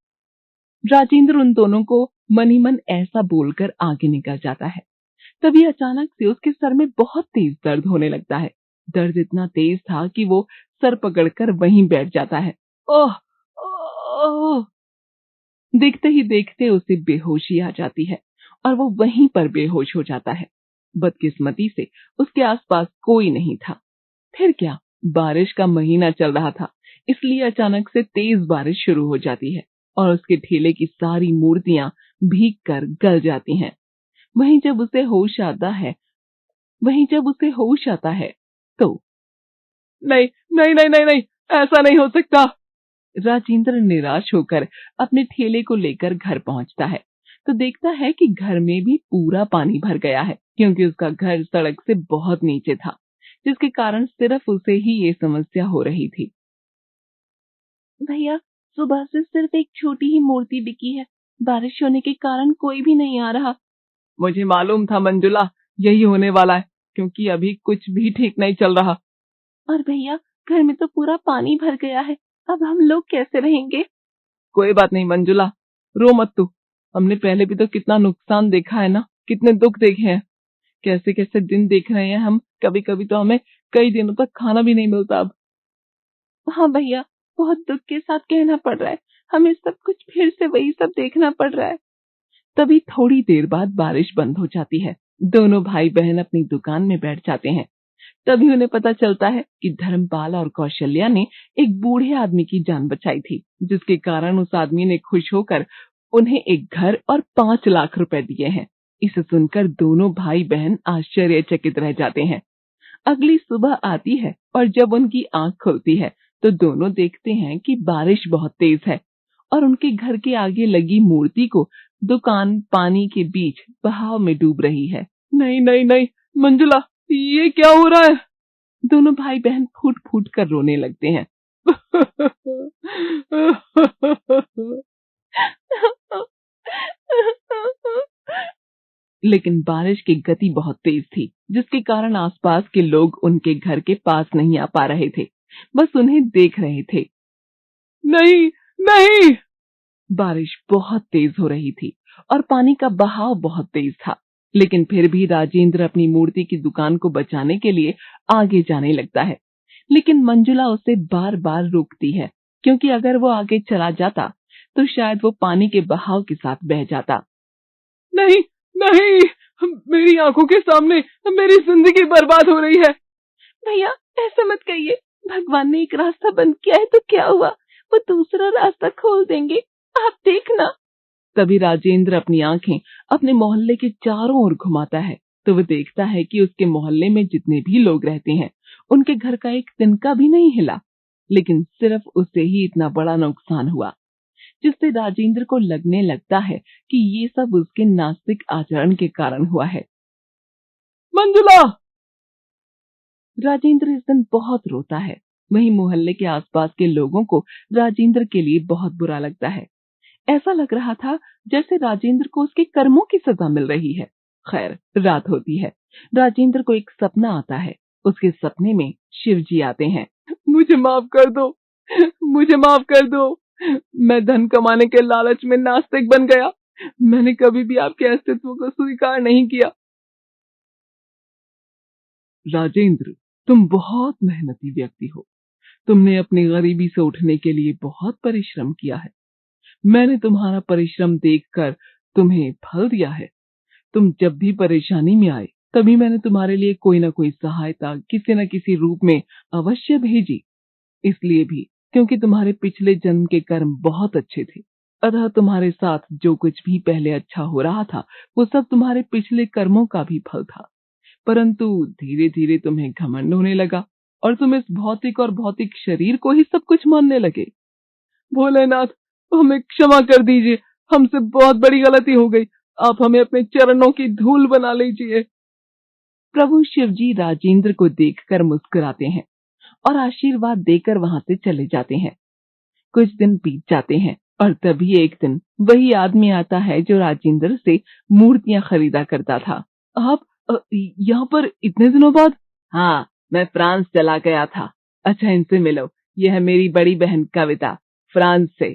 राजेंद्र उन दोनों को मन ही मन ऐसा बोलकर आगे निकल जाता है। तभी अचानक से उसके सर में बहुत तेज दर्द होने लगता है। दर्द इतना तेज था कि वो सर पकड़कर वहीं बैठ जाता है। ओह ओह! देखते ही देखते उसे बेहोशी आ जाती है और वो वहीं पर बेहोश हो जाता है। बदकिस्मती से उसके आसपास कोई नहीं था। फिर क्या, बारिश का महीना चल रहा था, इसलिए अचानक से तेज बारिश शुरू हो जाती है और उसके ठेले की सारी मूर्तियां भीग कर गल जाती हैं। वहीं जब उसे होश आता है तो नहीं नहीं नहीं नहीं नहीं, ऐसा नहीं हो सकता। राजेंद्र निराश होकर अपने ठेले को लेकर घर पहुंचता है तो देखता है कि घर में भी पूरा पानी भर गया है, क्योंकि उसका घर सड़क से बहुत नीचे था, जिसके कारण सिर्फ उसे ही ये समस्या हो रही थी। भैया, सुबह से सिर्फ एक छोटी ही मूर्ति बिकी है, बारिश होने के कारण कोई भी नहीं आ रहा। मुझे मालूम था मंजुला, यही होने वाला है, क्योंकि अभी कुछ भी ठीक नहीं चल रहा। और भैया, घर में तो पूरा पानी भर गया है, अब हम लोग कैसे रहेंगे? कोई बात नहीं मंजुला, रो मत तू। हमने पहले भी तो कितना नुकसान देखा है ना, कितने दुख देखे हैं, कैसे कैसे दिन देख रहे हैं हम। कभी कभी तो हमें कई दिनों तक खाना भी नहीं मिलता। अब हाँ भैया, बहुत दुख के साथ कहना पड़ रहा है, हमें सब कुछ फिर से वही सब देखना पड़ रहा है। तभी थोड़ी देर बाद बारिश बंद हो जाती है। दोनों भाई बहन अपनी दुकान में बैठ जाते हैं। तभी उन्हें पता चलता है कि धर्मपाल और कौशल्या ने एक बूढ़े आदमी की जान बचाई थी, जिसके कारण उस आदमी ने खुश होकर उन्हें एक घर और 5 लाख रुपए दिए हैं। इसे सुनकर दोनों भाई बहन आश्चर्यचकित रह जाते हैं। अगली सुबह आती है और जब उनकी आंख खुलती है तो दोनों देखते हैं कि बारिश बहुत तेज है और उनके घर के आगे लगी मूर्ति को दुकान पानी के बीच बहाव में डूब रही है। नहीं नहीं नहीं मंजुला, ये क्या हो रहा है? दोनों भाई बहन फूट फूट कर रोने लगते हैं। लेकिन बारिश की गति बहुत तेज थी, जिसके कारण आसपास के लोग उनके घर के पास नहीं आ पा रहे थे, बस उन्हें देख रहे थे। नहीं नहीं, बारिश बहुत तेज हो रही थी और पानी का बहाव बहुत तेज था, लेकिन फिर भी राजेंद्र अपनी मूर्ति की दुकान को बचाने के लिए आगे जाने लगता है। लेकिन मंजुला उसे बार बार रोकती है, क्योंकि अगर वो आगे चला जाता तो शायद वो पानी के बहाव के साथ बह जाता। नहीं नहीं, मेरी आंखों के सामने मेरी जिंदगी बर्बाद हो रही है। भैया ऐसा मत कहिए, भगवान ने एक रास्ता बंद किया है तो क्या हुआ, वो दूसरा रास्ता खोल देंगे, आप देखना। तभी राजेंद्र अपनी आंखें अपने मोहल्ले के चारों ओर घुमाता है तो वो देखता है कि उसके मोहल्ले में जितने भी लोग रहते हैं उनके घर का एक तिनका भी नहीं हिला, लेकिन सिर्फ उसे ही इतना बड़ा नुकसान हुआ, जिससे राजेंद्र को लगने लगता है कि ये सब उसके नास्तिक आचरण के कारण हुआ है। मंजुला! राजेंद्र इस दिन बहुत रोता है। वहीं मोहल्ले के आसपास के लोगों को राजेंद्र के लिए बहुत बुरा लगता है। ऐसा लग रहा था जैसे राजेंद्र को उसके कर्मों की सजा मिल रही है। खैर, रात होती है। राजेंद्र को एक सपना आता है। उसके सपने में शिव जी आते हैं। मुझे माफ कर दो, मुझे माफ कर दो। मैं धन कमाने के लालच में नास्तिक बन गया। मैंने कभी भी आपके अस्तित्व को स्वीकार नहीं किया। राजेंद्र, तुम बहुत मेहनती व्यक्ति हो। तुमने अपनी गरीबी से उठने के लिए बहुत परिश्रम किया है। मैंने तुम्हारा परिश्रम देखकर तुम्हें फल दिया है। तुम जब भी परेशानी में आए तभी मैंने तुम्हारे लिए कोई ना कोई सहायता किसी न किसी रूप में अवश्य भेजी। इसलिए भी क्योंकि तुम्हारे पिछले जन्म के कर्म बहुत अच्छे थे, अतः तुम्हारे साथ जो कुछ भी पहले अच्छा हो रहा था वो सब तुम्हारे पिछले कर्मों का भी फल था। परंतु धीरे धीरे तुम्हें घमंड होने लगा और तुम इस भौतिक और भौतिक शरीर को ही सब कुछ मानने लगे। भोलेनाथ, हमें क्षमा कर दीजिए, हमसे बहुत बड़ी गलती हो गई। आप हमें अपने चरणों की धूल बना लीजिए। प्रभु शिवजी राजेंद्र को देखकर मुस्कुराते हैं और आशीर्वाद देकर वहां से चले जाते हैं। कुछ दिन बीत जाते हैं और तभी एक दिन वही आदमी आता है जो राजेंद्र से मूर्तियां खरीदा करता था। आप यहाँ पर इतने दिनों बाद? हाँ, मैं फ्रांस चला गया था। अच्छा, इनसे मिलो। यह है मेरी बड़ी बहन कविता, फ्रांस से।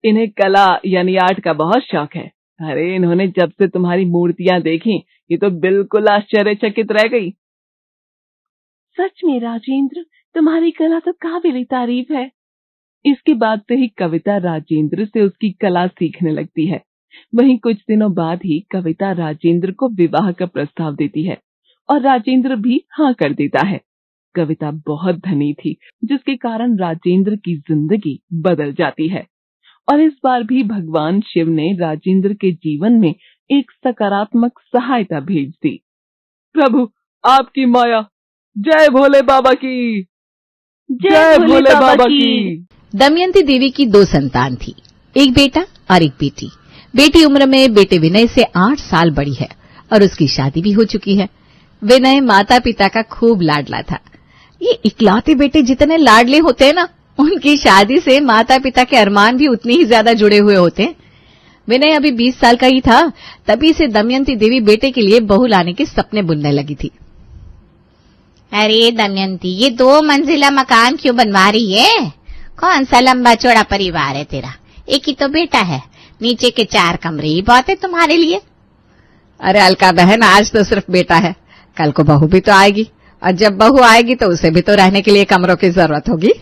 इन्हें कला यानी आर्ट का बहुत शौक है। अरे, इन्होंने जब से तुम्हारी मूर्तियां देखी ये तो बिल्कुल आश्चर्यचकित रह गई। सच में राजेंद्र, तुम्हारी कला तो काबिल तारीफ है। इसके बाद से ही कविता राजेंद्र से उसकी कला सीखने लगती है। वहीं कुछ दिनों बाद ही कविता राजेंद्र को विवाह का प्रस्ताव देती है और राजेंद्र भी हाँ कर देता है। कविता बहुत धनी थी, जिसके कारण राजेंद्र की जिंदगी बदल जाती है। और इस बार भी भगवान शिव ने राजेंद्र के जीवन में एक सकारात्मक सहायता भेज दी। प्रभु, आपकी माया। जय भोले बाबा की, जय भोले बाबा की। दमयंती देवी की 2 संतान थी, एक बेटा और एक बेटी। बेटी उम्र में बेटे विनय से 8 साल बड़ी है और उसकी शादी भी हो चुकी है। विनय माता पिता का खूब लाडला था। ये इकलौते बेटे जितने लाडले होते हैं ना, उनकी शादी से माता पिता के अरमान भी उतने ही ज्यादा जुड़े हुए होते हैं। विनय अभी 20 साल का ही था, तभी से दमयंती देवी बेटे के लिए बहू लाने के सपने बुनने लगी थी। अरे दमयंती, ये 2 मंजिला मकान क्यों बनवा रही है? कौन सा लंबा चौड़ा परिवार है तेरा? एक ही तो बेटा है, नीचे के 4 कमरे ही बहुत है तुम्हारे लिए। अरे अलका बहन, आज तो सिर्फ बेटा है, कल को बहू भी तो आएगी, और जब बहू आएगी तो उसे भी तो रहने के लिए कमरों की जरूरत होगी।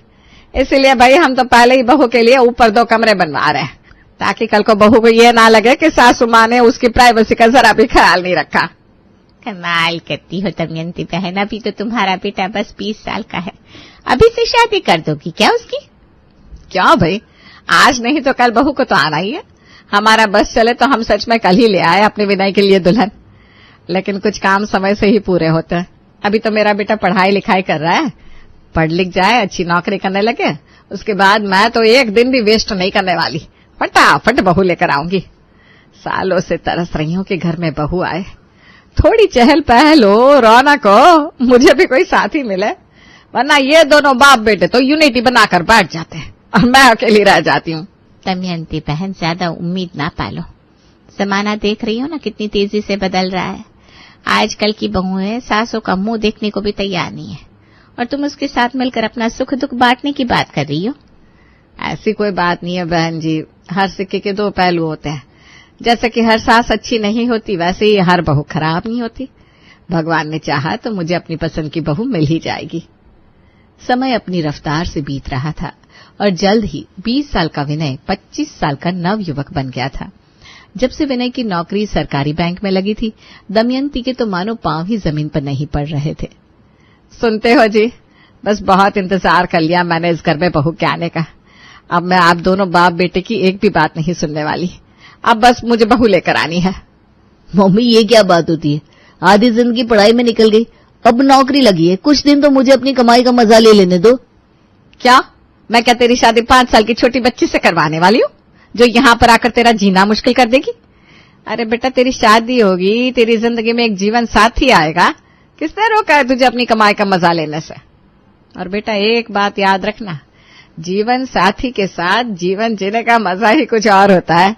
इसीलिए भाई हम तो पहले ही बहू के लिए ऊपर 2 कमरे बनवा रहे हैं, ताकि कल को बहू को ये ना लगे कि सासू माँ ने उसकी प्राइवेसी का जरा भी ख्याल नहीं रखा। कमाल करती हो दमयंती बहन, अभी तो तुम्हारा बेटा बस 20 साल का है, अभी से शादी कर दोगी क्या उसकी? क्या भाई, आज नहीं तो कल बहू को तो आना ही है। हमारा बस चले तो हम सच में कल ही ले आए अपने विनय के लिए दुल्हन। लेकिन कुछ काम समय से ही पूरे होते हैं। अभी तो मेरा बेटा पढ़ाई लिखाई कर रहा है, पढ़ लिख जाए, अच्छी नौकरी करने लगे, उसके बाद मैं तो एक दिन भी वेस्ट नहीं करने वाली, फटाफट बहू लेकर आऊंगी। सालों से तरस रही हूं कि घर में बहू आए, थोड़ी चहल पहल हो, रौनक हो, मुझे भी कोई साथी मिले, वरना ये दोनों बाप बेटे तो यूनिटी बनाकर बैठ जाते हैं और मैं अकेली रह जाती हूँ। दमयंती बहन, ज्यादा उम्मीद ना पालो। जमाना देख रही हो ना कितनी तेजी से बदल रहा है। आजकल की बहुएं सासों का मुंह देखने को भी तैयार नहीं है, और तुम उसके साथ मिलकर अपना सुख दुख बांटने की बात कर रही हो। ऐसी कोई बात नहीं है बहन जी, हर सिक्के के दो पहलू होते हैं। जैसे कि हर सास अच्छी नहीं होती, वैसे ही हर बहू खराब नहीं होती। भगवान ने चाहा तो मुझे अपनी पसंद की बहू मिल ही जाएगी। समय अपनी रफ्तार से बीत रहा था और जल्द ही 20 साल का विनय 25 साल का नव युवक बन गया था। जब से विनय की नौकरी सरकारी बैंक में लगी थी, दमयंती के तो मानो पांव ही जमीन पर नहीं पड़ रहे थे। सुनते हो जी, बस बहुत इंतजार कर लिया मैंने इस घर में बहू के आने का। अब मैं आप दोनों बाप बेटे की एक भी बात नहीं सुनने वाली। अब बस मुझे बहू लेकर आनी है। मम्मी, ये क्या बात होती है? आधी जिंदगी पढ़ाई में निकल गई, अब नौकरी लगी है, कुछ दिन तो मुझे अपनी कमाई का मजा ले लेने दो। क्या मैं क्या तेरी शादी 5 साल की छोटी बच्ची से करवाने वाली हूँ, जो यहाँ पर आकर तेरा जीना मुश्किल कर देगी? अरे बेटा, तेरी शादी होगी, तेरी जिंदगी में एक जीवन साथी आएगा, किसने रोका है तुझे अपनी कमाई का मजा लेने से? और बेटा एक बात याद रखना, जीवन साथी के साथ जीवन जीने का मजा ही कुछ और होता है।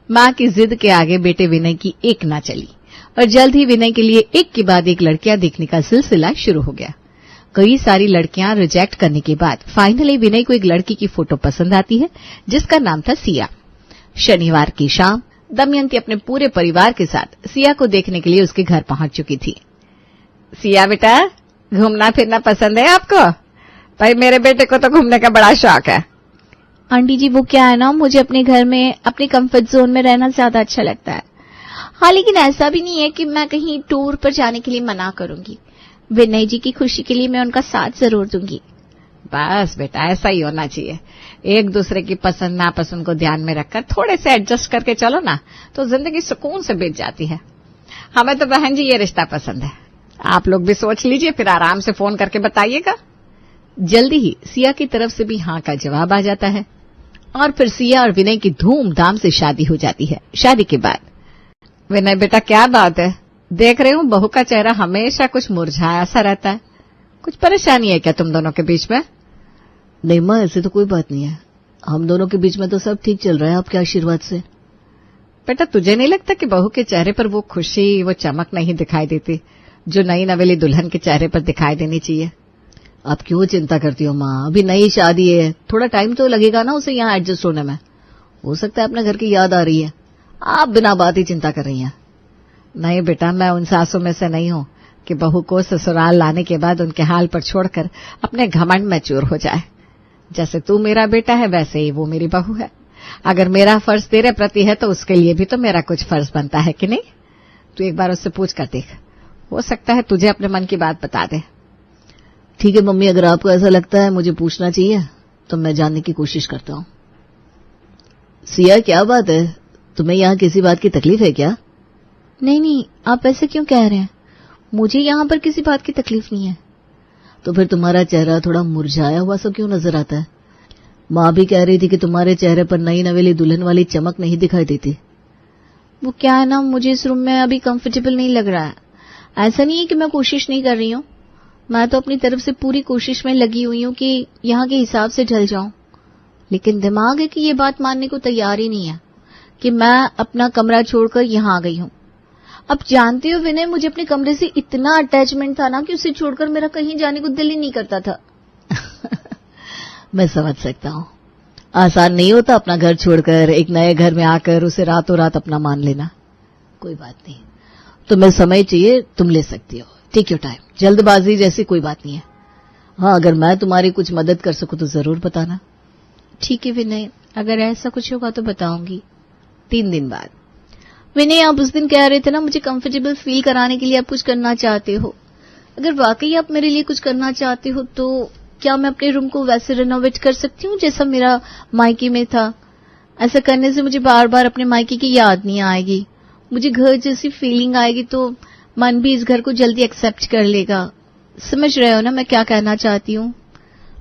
मां की जिद के आगे बेटे विनय की एक ना चली और जल्द ही विनय के लिए एक के बाद एक लड़कियां देखने का सिलसिला शुरू हो गया। कई सारी लड़कियां रिजेक्ट करने के बाद फाइनली विनय को एक लड़की की फोटो पसंद आती है, जिसका नाम था सिया। शनिवार की शाम दमयंती अपने पूरे परिवार के साथ सिया को देखने के लिए उसके घर पहुंच चुकी थी। सिया बेटा, घूमना फिरना पसंद है आपको? भाई मेरे बेटे को तो घूमने का बड़ा शौक है। आंटी जी, वो क्या है ना, मुझे अपने घर में अपने कंफर्ट जोन में रहना ज्यादा अच्छा लगता है। हाँ, लेकिन ऐसा भी नहीं है कि मैं कहीं टूर पर जाने के लिए मना करूंगी। विनय जी की खुशी के लिए मैं उनका साथ जरूर दूंगी। बस बेटा, ऐसा ही होना चाहिए। एक दूसरे की पसंद नापसंद को ध्यान में रखकर थोड़े से एडजस्ट करके चलो ना, तो जिंदगी सुकून से बीत जाती है। हमें तो बहन जी ये रिश्ता पसंद है। आप लोग भी सोच लीजिए, फिर आराम से फोन करके बताइएगा। जल्दी ही सिया की तरफ से भी हाँ का जवाब आ जाता है और फिर सिया और विनय की धूमधाम से शादी हो जाती है। शादी के बाद विनय बेटा, क्या बात है, देख रही हूँ बहू का चेहरा हमेशा कुछ मुरझाया सा रहता है। कुछ परेशानी है क्या तुम दोनों के बीच में? नहीं माँ, ऐसे तो कोई बात नहीं है, हम दोनों के बीच में तो सब ठीक चल रहा है आपके आशीर्वाद से। बेटा, तुझे नहीं लगता कि बहू के चेहरे पर वो खुशी, वो चमक नहीं दिखाई देती जो नई नवेली दुल्हन के चेहरे पर दिखाई देनी चाहिए? आप क्यों चिंता करती हो माँ, अभी नई शादी है, थोड़ा टाइम तो लगेगा ना उसे यहाँ एडजस्ट होने में। हो सकता है अपने घर की याद आ रही है, आप बिना बात ही चिंता कर रही हैं। नहीं बेटा, मैं उन सासों में से नहीं हूँ कि बहू को ससुराल लाने के बाद उनके हाल पर छोड़कर अपने घमंड में चूर हो जाए। जैसे तू मेरा बेटा है, वैसे ही वो मेरी बहू है। अगर मेरा फर्ज तेरे प्रति है तो उसके लिए भी तो मेरा कुछ फर्ज बनता है कि नहीं? तू एक बार उससे पूछ कर देख, हो सकता है तुझे अपने मन की बात बता दे। ठीक है मम्मी, अगर आपको ऐसा लगता है मुझे पूछना चाहिए तो मैं जानने की कोशिश करता हूँ। सिया, क्या बात है, तुम्हें यहाँ किसी बात की तकलीफ है क्या? नहीं नहीं, आप ऐसे क्यों कह रहे हैं? मुझे यहाँ पर किसी बात की तकलीफ नहीं है। तो फिर तुम्हारा चेहरा थोड़ा मुरझाया हुआ सा क्यों नजर आता है? माँ भी कह रही थी कि तुम्हारे चेहरे पर नई नवेली दुल्हन वाली चमक नहीं दिखाई देती। वो क्या है ना, मुझे इस रूम में अभी कंफर्टेबल नहीं लग रहा है। ऐसा नहीं है कि मैं कोशिश नहीं कर रही हूँ, मैं तो अपनी तरफ से पूरी कोशिश में लगी हुई हूँ कि यहाँ के हिसाब से ढल जाऊं, लेकिन दिमाग है कि ये बात मानने को तैयार ही नहीं है कि मैं अपना कमरा छोड़कर यहाँ आ गई हूँ। अब जानते हो विनय, मुझे अपने कमरे से इतना अटैचमेंट था ना कि उसे छोड़कर मेरा कहीं जाने को दिल ही नहीं करता था। मैं समझ सकता हूँ, आसान नहीं होता अपना घर छोड़कर एक नए घर में आकर उसे रातों रात अपना मान लेना। कोई बात नहीं, तुम्हें समय चाहिए, तुम ले सकती हो, टेक योर टाइम, जल्दबाजी जैसी कोई बात नहीं है। हाँ, अगर मैं तुम्हारी कुछ मदद कर सकूं तो जरूर बताना। ठीक है विनय, अगर ऐसा कुछ होगा तो बताऊंगी। 3 दिन बाद विनय, आप उस दिन कह रहे थे ना मुझे कंफर्टेबल फील कराने के लिए आप कुछ करना चाहते हो। अगर वाकई आप मेरे लिए कुछ करना चाहते हो तो क्या मैं अपने रूम को वैसे रिनोवेट कर सकती हूँ जैसा मेरा मायके में था? ऐसा करने से मुझे बार बार अपने मायके की याद नहीं आएगी, मुझे घर जैसी फीलिंग आएगी, तो मन भी इस घर को जल्दी एक्सेप्ट कर लेगा। समझ रहे हो ना मैं क्या कहना चाहती हूँ?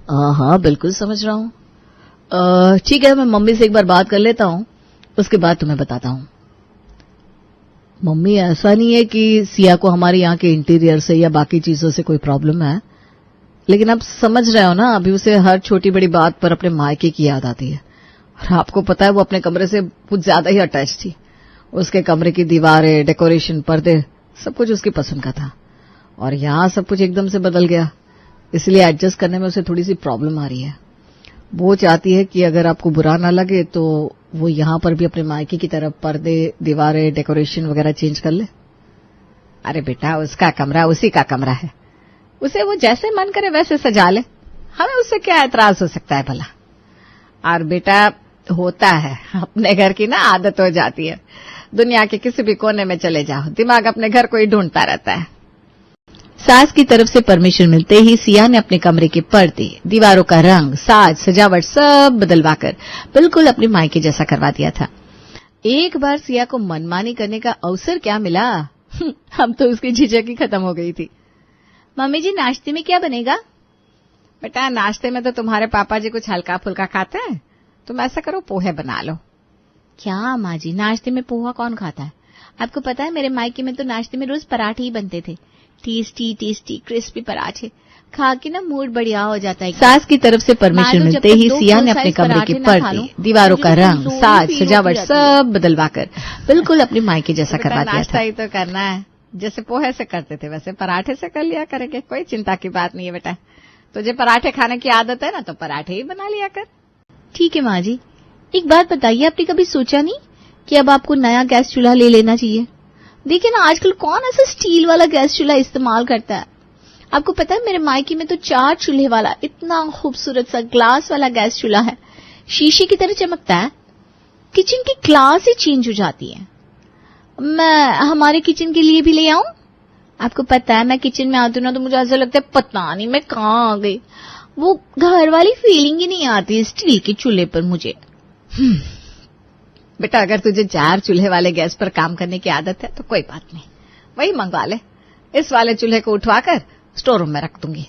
हाँ बिल्कुल समझ रहा हूँ। ठीक है, मैं मम्मी से एक बार बात कर लेता हूँ, उसके बाद तुम्हें बताता हूँ। मम्मी, ऐसा नहीं है कि सिया को हमारे यहाँ के इंटीरियर से या बाकी चीजों से कोई प्रॉब्लम है, लेकिन आप समझ रहे हो ना, अभी उसे हर छोटी बड़ी बात पर अपने मायके की याद आती है। और आपको पता है वो अपने कमरे से कुछ ज्यादा ही अटैच थी। उसके कमरे की दीवारें, डेकोरेशन, पर्दे, सब कुछ उसकी पसंद का था, और यहाँ सब कुछ एकदम से बदल गया, इसलिए एडजस्ट करने में उसे थोड़ी सी प्रॉब्लम आ रही है। वो चाहती है कि अगर आपको बुरा ना लगे तो वो यहाँ पर भी अपने मायके की तरफ पर्दे, दीवारें, डेकोरेशन वगैरह चेंज कर ले। अरे बेटा, उसका कमरा उसी का कमरा है, उसे वो जैसे मन करे वैसे सजा ले, हमें उससे क्या एतराज हो सकता है भला। और बेटा, होता है, अपने घर की ना आदत हो जाती है, दुनिया के किसी भी कोने में चले जाओ, दिमाग अपने घर को ही ढूंढता रहता है। सास की तरफ से परमिशन मिलते ही सिया ने अपने कमरे के पर्दे, दीवारों का रंग, साज, सजावट सब बदलवाकर बिल्कुल अपने मायके जैसा करवा दिया था। एक बार सिया को मनमानी करने का अवसर क्या मिला, अब तो उसकी झिझक ही खत्म हो गई थी। मम्मी जी, नाश्ते में क्या बनेगा? बेटा, नाश्ते में तो तुम्हारे पापा जी कुछ हल्का फुल्का खाते हैं, तुम ऐसा करो पोहे बना लो। क्या माँ जी, नाश्ते में पोहा कौन खाता है? आपको पता है मेरे मायके में तो नाश्ते में रोज पराठे ही बनते थे, टेस्टी टेस्टी क्रिस्पी पराठे, खा के ना मूड बढ़िया हो जाता है। सास की तरफ से परमिशन मिलते ही सिया ने अपने कमरे के पर्दे, दीवारों का रंग, साज, सजावट सब बदलवाकर बिल्कुल अपने मायके जैसा करवा दिया था। नाश्ता ही तो करना है, जैसे पोहे से करते थे वैसे पराठे से कर लिया करेंगे, कोई चिंता की बात नहीं है बेटा। तुझे पराठे खाने की आदत है ना, तो पराठे ही बना लिया कर। ठीक है माँ जी। एक बात बताइए, आपने कभी सोचा नहीं कि अब आपको नया गैस चूल्हा ले लेना चाहिए? देखिए ना, आजकल कौन ऐसा स्टील वाला गैस चूल्हा इस्तेमाल करता है? आपको पता है मेरे मायके में तो 4 चूल्हे वाला इतना खूबसूरत सा ग्लास वाला गैस चूल्हा है, शीशे की तरह चमकता है, किचन की क्लास ही चेंज हो जाती है। मैं हमारे किचन के लिए भी ले आऊं? आपको पता है मैं किचन में आती हूँ ना तो मुझे ऐसा लगता है पता नहीं मैं कहाँ आ गई, वो घर वाली फीलिंग ही नहीं आती स्टील के चूल्हे पर मुझे। बेटा, अगर तुझे 4 चूल्हे वाले गैस पर काम करने की आदत है तो कोई बात नहीं, वही मंगवा ले। इस वाले चूल्हे को उठवाकर स्टोर रूम में रख दूंगी।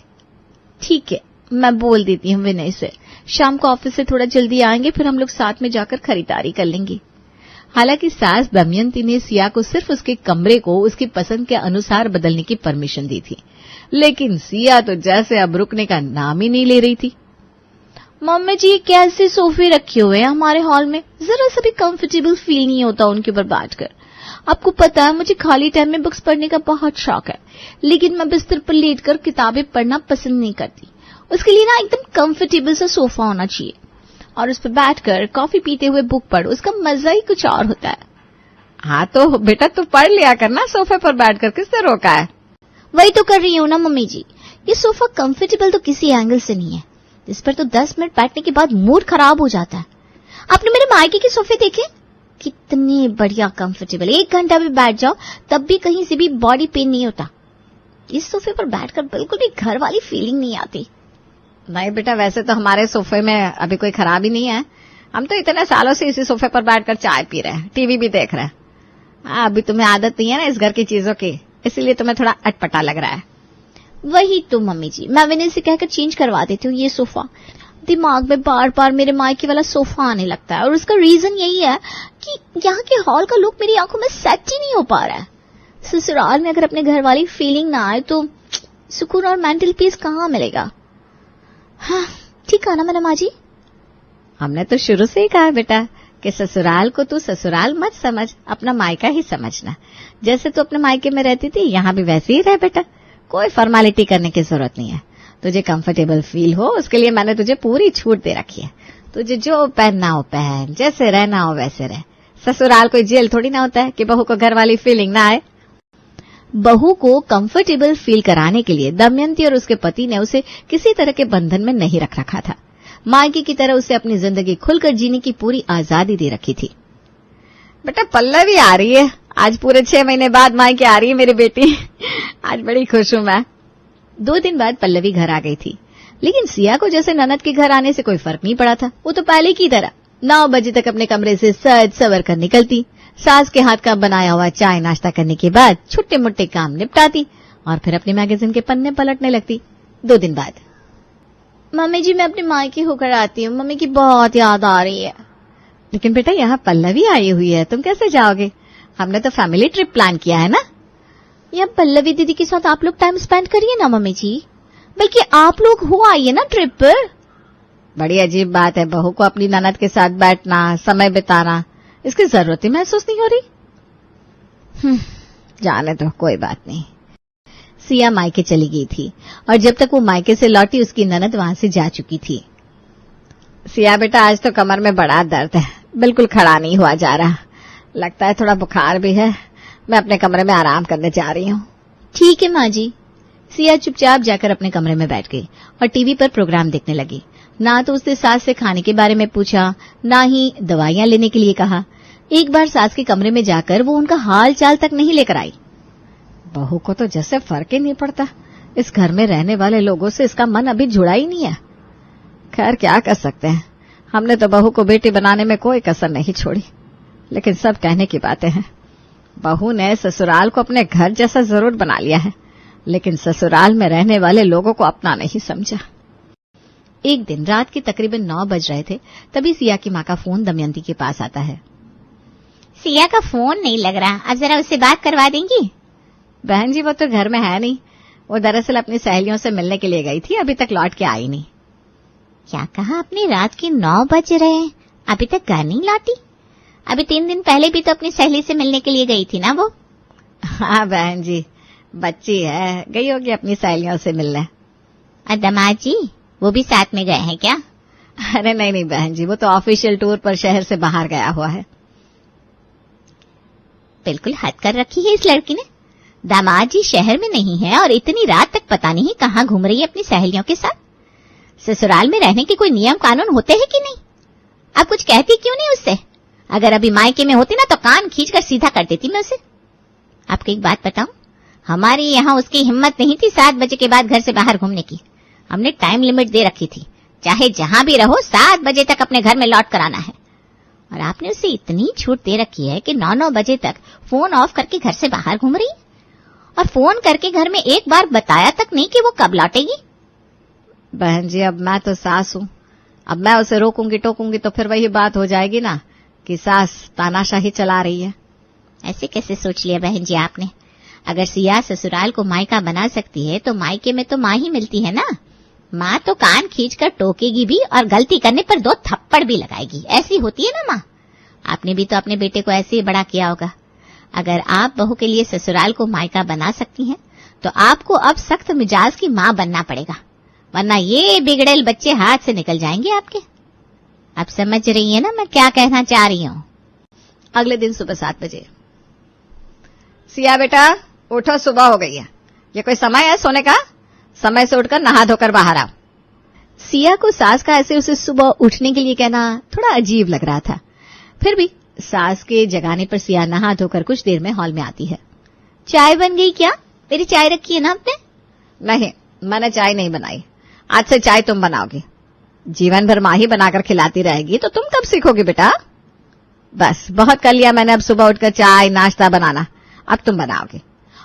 ठीक है, मैं बोल देती हूँ विनय से, शाम को ऑफिस से थोड़ा जल्दी आएंगे, फिर हम लोग साथ में जाकर खरीदारी कर लेंगे। हालांकि सास दमयंती ने सिया को सिर्फ उसके कमरे को उसकी पसंद के अनुसार बदलने की परमिशन दी थी, लेकिन सिया तो जैसे अब रुकने का नाम ही नहीं ले रही थी। मम्मी जी, कैसे सोफे रखे हुए हैं हमारे हॉल में, जरा सा भी कंफर्टेबल फील नहीं होता उनके ऊपर बैठकर। आपको पता है मुझे खाली टाइम में बुक्स पढ़ने का बहुत शौक है, लेकिन मैं बिस्तर पर लेटकर किताबें पढ़ना पसंद नहीं करती। उसके लिए ना एकदम कंफर्टेबल सा सोफा होना चाहिए, और उस पर बैठकर कॉफी पीते हुए बुक पढ़ो, उसका मजा ही कुछ और होता है। हाँ तो बेटा, तू पढ़ लिया करना सोफे पर बैठकर, किसने रोका है? वही तो कर रही हूँ ना मम्मी जी। ये सोफा कंफर्टेबल तो किसी एंगल से नहीं है, इस पर तो 10 मिनट बैठने के बाद मूड खराब हो जाता है। आपने मेरे मायके के सोफे देखे? कितने बढ़िया कंफर्टेबल, 1 घंटा भी बैठ जाओ तब भी कहीं से भी बॉडी पेन नहीं होता। इस सोफे पर बैठकर बिल्कुल भी घर वाली फीलिंग नहीं आती। नहीं बेटा, वैसे तो हमारे सोफे में अभी कोई खराबी नहीं है, हम तो इतने सालों से इसी सोफे पर बैठकर चाय पी रहे हैं, टीवी भी देख रहे हैं। अभी तुम्हें आदत नहीं है ना इस घर की चीजों की, इसलिए तुम्हें थोड़ा अटपटा लग रहा है। वही तो मम्मी जी, मैं विनय से कहकर चेंज करवा देती हूँ ये सोफा। दिमाग में बार बार मेरे मायके वाला सोफा आने लगता है, और उसका रीजन यही है कि यहाँ के हॉल का लुक मेरी आंखों में सेट ही नहीं हो पा रहा है। ससुराल में अगर अपने घर वाली फीलिंग ना आए तो सुकून और मेंटल पीस कहाँ मिलेगा? हाँ, ठीक है ना मैंने माँ जी? हमने तो शुरू से ही कहा बेटा कि ससुराल को तू ससुराल मत समझ, अपना मायका ही समझना। जैसे तू अपने मायके में रहती थी यहाँ भी वैसे ही रह बेटा, कोई फॉर्मेलिटी करने की जरूरत नहीं है। तुझे कंफर्टेबल फील हो उसके लिए मैंने तुझे पूरी छूट दे रखी है। तुझे जो पहनना हो पहन, जैसे रहना हो वैसे रह। ससुराल कोई जेल थोड़ी ना होता है कि बहू को घर वाली फीलिंग ना आए। बहू को कंफर्टेबल फील कराने के लिए दमयंती और उसके पति ने उसे किसी तरह के बंधन में नहीं रख रखा था। मायके की तरह उसे अपनी जिंदगी खुलकर जीने की पूरी आजादी दे रखी थी। बेटा, पल्लवी आ रही है आज, पूरे 6 महीने बाद मायके आ रही है मेरी बेटी। आज बड़ी खुश हूं मैं। 2 दिन बाद पल्लवी घर आ गई थी, लेकिन सिया को जैसे ननद के घर आने से कोई फर्क नहीं पड़ा था। वो तो पहले की तरह 9 बजे तक अपने कमरे से सज सवर कर निकलती, सास के हाथ का बनाया हुआ चाय नाश्ता करने के बाद छुट्टे मुट्टे काम निपटाती और फिर अपने मैगजीन के पन्ने पलटने लगती। 2 दिन बाद, मम्मी जी मैं अपने मायके होकर आती हूँ, मम्मी की बहुत याद आ रही है। लेकिन बेटा यहाँ पल्लवी आई हुई है, तुम कैसे जाओगे? हमने तो फैमिली ट्रिप प्लान किया है ना। यहाँ पल्लवी दीदी के साथ आप लोग टाइम स्पेंड करिए ना मम्मी जी, बल्कि आप लोग हो आइए ना ट्रिप पर। बड़ी अजीब बात है बहू को अपनी ननद के साथ बैठना, समय बिताना, इसकी जरूरत ही महसूस नहीं हो रही। जाने दो, कोई बात नहीं। सिया मायके चली गई थी और जब तक वो मायके से लौटी उसकी ननद वहां से जा चुकी थी। सिया बेटा आज तो कमर में बड़ा दर्द है, बिल्कुल खड़ा नहीं हुआ जा रहा, लगता है थोड़ा बुखार भी है, मैं अपने कमरे में आराम करने जा रही हूँ। ठीक है माँ जी। सिया चुपचाप जाकर अपने कमरे में बैठ गई और टीवी पर प्रोग्राम देखने लगी। ना तो उसने सास से खाने के बारे में पूछा, ना ही दवाइयां लेने के लिए कहा। एक बार सास के कमरे में जाकर वो उनका हाल चाल तक नहीं लेकर आई। बहू को तो जैसे फर्क ही नहीं पड़ता, इस घर में रहने वाले लोगों से इसका मन अभी जुड़ा ही नहीं है। खैर क्या कर सकते हैं, हमने तो बहू को बेटी बनाने में कोई कसर नहीं छोड़ी, लेकिन सब कहने की बातें हैं। बहू ने ससुराल को अपने घर जैसा जरूर बना लिया है, लेकिन ससुराल में रहने वाले लोगों को अपना नहीं समझा। एक दिन रात के तकरीबन 9 बज रहे थे, तभी सिया की माँ का फोन दमयंती के पास आता है। सिया का फोन नहीं लग रहा, अब जरा उससे बात करवा देंगी? बहन जी वो तो घर में है नहीं, वो दरअसल अपनी सहेलियों से मिलने के लिए गई थी, अभी तक लौट के आई नहीं। क्या कहा आपने? रात के 9 बज रहे हैं, अभी तक घर नहीं लौटी? अभी 3 दिन पहले भी तो अपनी सहेली से मिलने के लिए गई थी ना वो। हाँ बहन जी, बच्ची है, गई होगी अपनी सहेलियों से मिलने। और दामाद जी वो भी साथ में गए हैं क्या? अरे नहीं बहन जी, वो तो ऑफिशियल टूर पर शहर से बाहर गया हुआ है। बिल्कुल हद कर रखी है इस लड़की ने। दामाद जी शहर में नहीं है और इतनी रात तक पता नहीं कहाँ घूम रही है अपनी सहेलियों के साथ। ससुराल में रहने के कोई नियम कानून होते हैं कि नहीं? आप कुछ कहती क्यों नहीं उससे? अगर अभी मायके में होती ना तो कान खींचकर सीधा कर देती मैं उसे। आपको एक बात बताऊं, हमारे यहाँ उसकी हिम्मत नहीं थी 7 बजे के बाद घर से बाहर घूमने की। हमने टाइम लिमिट दे रखी थी, चाहे जहां भी रहो 7 बजे तक अपने घर में लौट कर आना है। और आपने उसे इतनी छूट दे रखी है कि 9-9 बजे तक फोन ऑफ करके घर से बाहर घूम रही, और फोन करके घर में एक बार बताया तक नहीं कि वो कब लौटेगी। बहन जी अब मैं तो सास हूँ, अब मैं उसे रोकूंगी टोकूंगी तो फिर वही बात हो जाएगी ना कि सास तानाशाही चला रही है। ऐसे कैसे सोच लिया बहन जी आपने? अगर सिया ससुराल को मायका बना सकती है तो मायके में तो माँ ही मिलती है ना। माँ तो कान खींचकर टोकेगी भी और गलती करने पर 2 थप्पड़ भी लगाएगी, ऐसी होती है ना माँ। आपने भी तो अपने बेटे को ऐसे ही बड़ा किया होगा। अगर आप बहू के लिए ससुराल को मायका बना सकती हैं तो आपको अब सख्त मिजाज की माँ बनना पड़ेगा, वरना ये बिगड़ेल बच्चे हाथ से निकल जाएंगे आपके। आप समझ रही है ना मैं क्या कहना चाह रही हूँ? अगले दिन सुबह 7 बजे, सिया बेटा उठो, सुबह हो गई है, ये कोई समय है सोने का? समय से उठकर नहा धोकर बाहर आओ। सिया को सास का ऐसे उसे सुबह उठने के लिए कहना थोड़ा अजीब लग रहा था, फिर भी सास के जगाने पर सिया नहा धोकर कुछ देर में हॉल में आती है। चाय बन गई क्या? मेरी चाय रखी है ना आपने? नहीं, मैंने चाय नहीं बनाई, आज से चाय तुम बनाओगी। जीवन भर माँ ही बनाकर खिलाती रहेगी तो तुम कब सीखोगी बेटा? बस बहुत कर लिया मैंने, अब सुबह उठकर चाय नाश्ता बनाना अब तुम बनाओगी,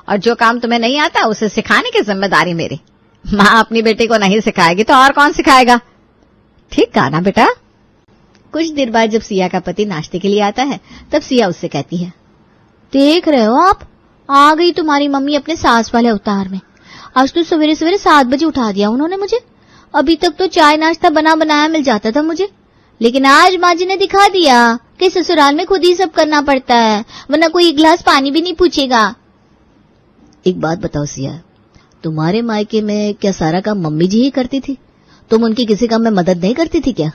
और जो काम तुम्हें नहीं आता उसे सिखाने की जिम्मेदारी मेरी। माँ अपनी बेटी को नहीं सिखाएगी तो और कौन सिखाएगा? ठीक कहा ना बेटा? कुछ देर बाद जब सिया का पति नाश्ते के लिए आता है तब सिया उससे कहती है, देख रहे हो आप, आ गई तुम्हारी मम्मी अपने सास वाले अवतार में। आज तो सवेरे सवेरे 7 बजे उठा दिया उन्होंने मुझे। अभी तक तो चाय नाश्ता बना बनाया मिल जाता था मुझे, लेकिन आज माँ जी ने दिखा दिया कि ससुराल में खुद ही सब करना पड़ता है, वरना कोई 1 गिलास पानी भी नहीं पूछेगा। एक बात बताओ सिया, तुम्हारे मायके में क्या सारा काम मम्मी जी ही करती थी? तुम उनकी किसी काम में मदद नहीं करती थी क्या?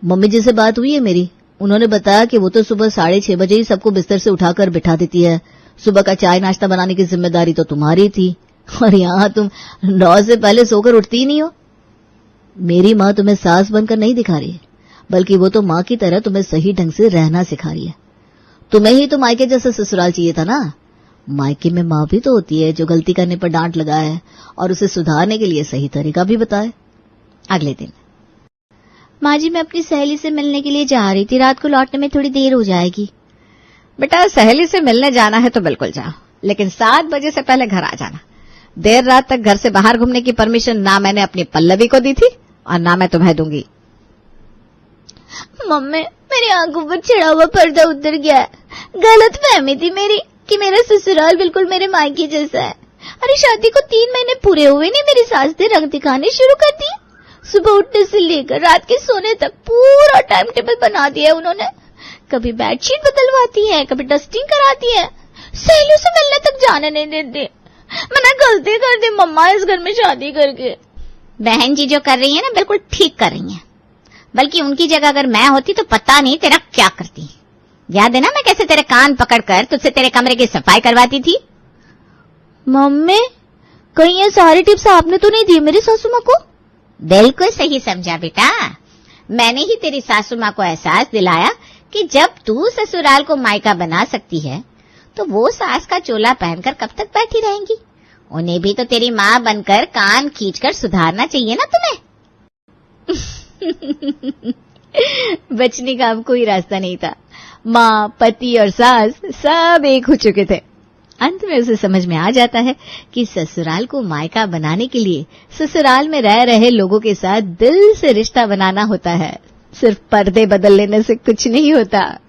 मम्मी जी से बात हुई है मेरी, उन्होंने बताया कि वो तो सुबह 6:30 बजे ही सबको बिस्तर से उठाकर बिठा देती है। सुबह का चाय नाश्ता बनाने की जिम्मेदारी तो तुम्हारी थी, और यहाँ तुम 9 से पहले सोकर उठती ही नहीं हो। मेरी माँ तुम्हें सास बनकर नहीं दिखा रही है, बल्कि वो तो माँ की तरह तुम्हें सही ढंग से रहना सिखा रही है। तुम्हें ही तो मायके जैसा ससुराल चाहिए था ना। मायके में माँ भी तो होती है जो गलती करने पर डांट लगाए और उसे सुधारने के लिए सही तरीका भी बताए। अगले दिन माँ जी, मैं अपनी सहेली से मिलने के लिए जा रही थी, रात को लौटने में थोड़ी देर हो जाएगी। बेटा, सहेली से मिलने जाना है तो बिल्कुल जाओ, लेकिन 7 बजे से पहले घर आ जाना। देर रात तक घर से बाहर घूमने की परमिशन ना मैंने अपनी पल्लवी को दी थी और ना मैं तुम्हें दूंगी। मम्मी, मेरी आंखों पर चढ़ा हुआ पर्दा उतर गया है। गलत फहमी थी मेरी कि मेरा ससुराल बिल्कुल मेरे मायके जैसा है। अरे शादी को 3 महीने पूरे हुए नहीं, मेरी सास ने रंग दिखाने शुरू कर दिए। सुबह उठने से लेकर रात के सोने तक पूरा टाइम टेबल बना दिया उन्होंने। कभी बेडशीट बदलवाती है, कभी डस्टिंग कराती है, सहेलियों से मिलने तक जाने नहीं देती। मैंने गलती कर दी मम्मा इस घर में शादी करके। बहन जी जो कर रही है ना, बिल्कुल ठीक कर रही है। बल्कि उनकी जगह अगर मैं होती तो पता नहीं तेरा क्या करती। याद है ना मैं कैसे तेरे कान पकड़कर तुझसे तेरे कमरे की सफाई करवाती थी। मम्मी, कहीं ये सारी टिप्स आपने तो नहीं दी मेरी सासू माँ को? बिल्कुल सही समझा बेटा, मैंने ही तेरी सासू माँ को एहसास दिलाया कि जब तू ससुराल को मायका बना सकती है तो वो सास का चोला पहनकर कब तक बैठी रहेंगी। उन्हें भी तो तेरी माँ बनकर कान खींचकर सुधारना चाहिए ना तुम्हें। बचने का अब कोई रास्ता नहीं था। माँ, पति और सास सब एक हो चुके थे। अंत में उसे समझ में आ जाता है कि ससुराल को मायका बनाने के लिए ससुराल में रह रहे लोगों के साथ दिल से रिश्ता बनाना होता है, सिर्फ पर्दे बदल लेने से कुछ नहीं होता।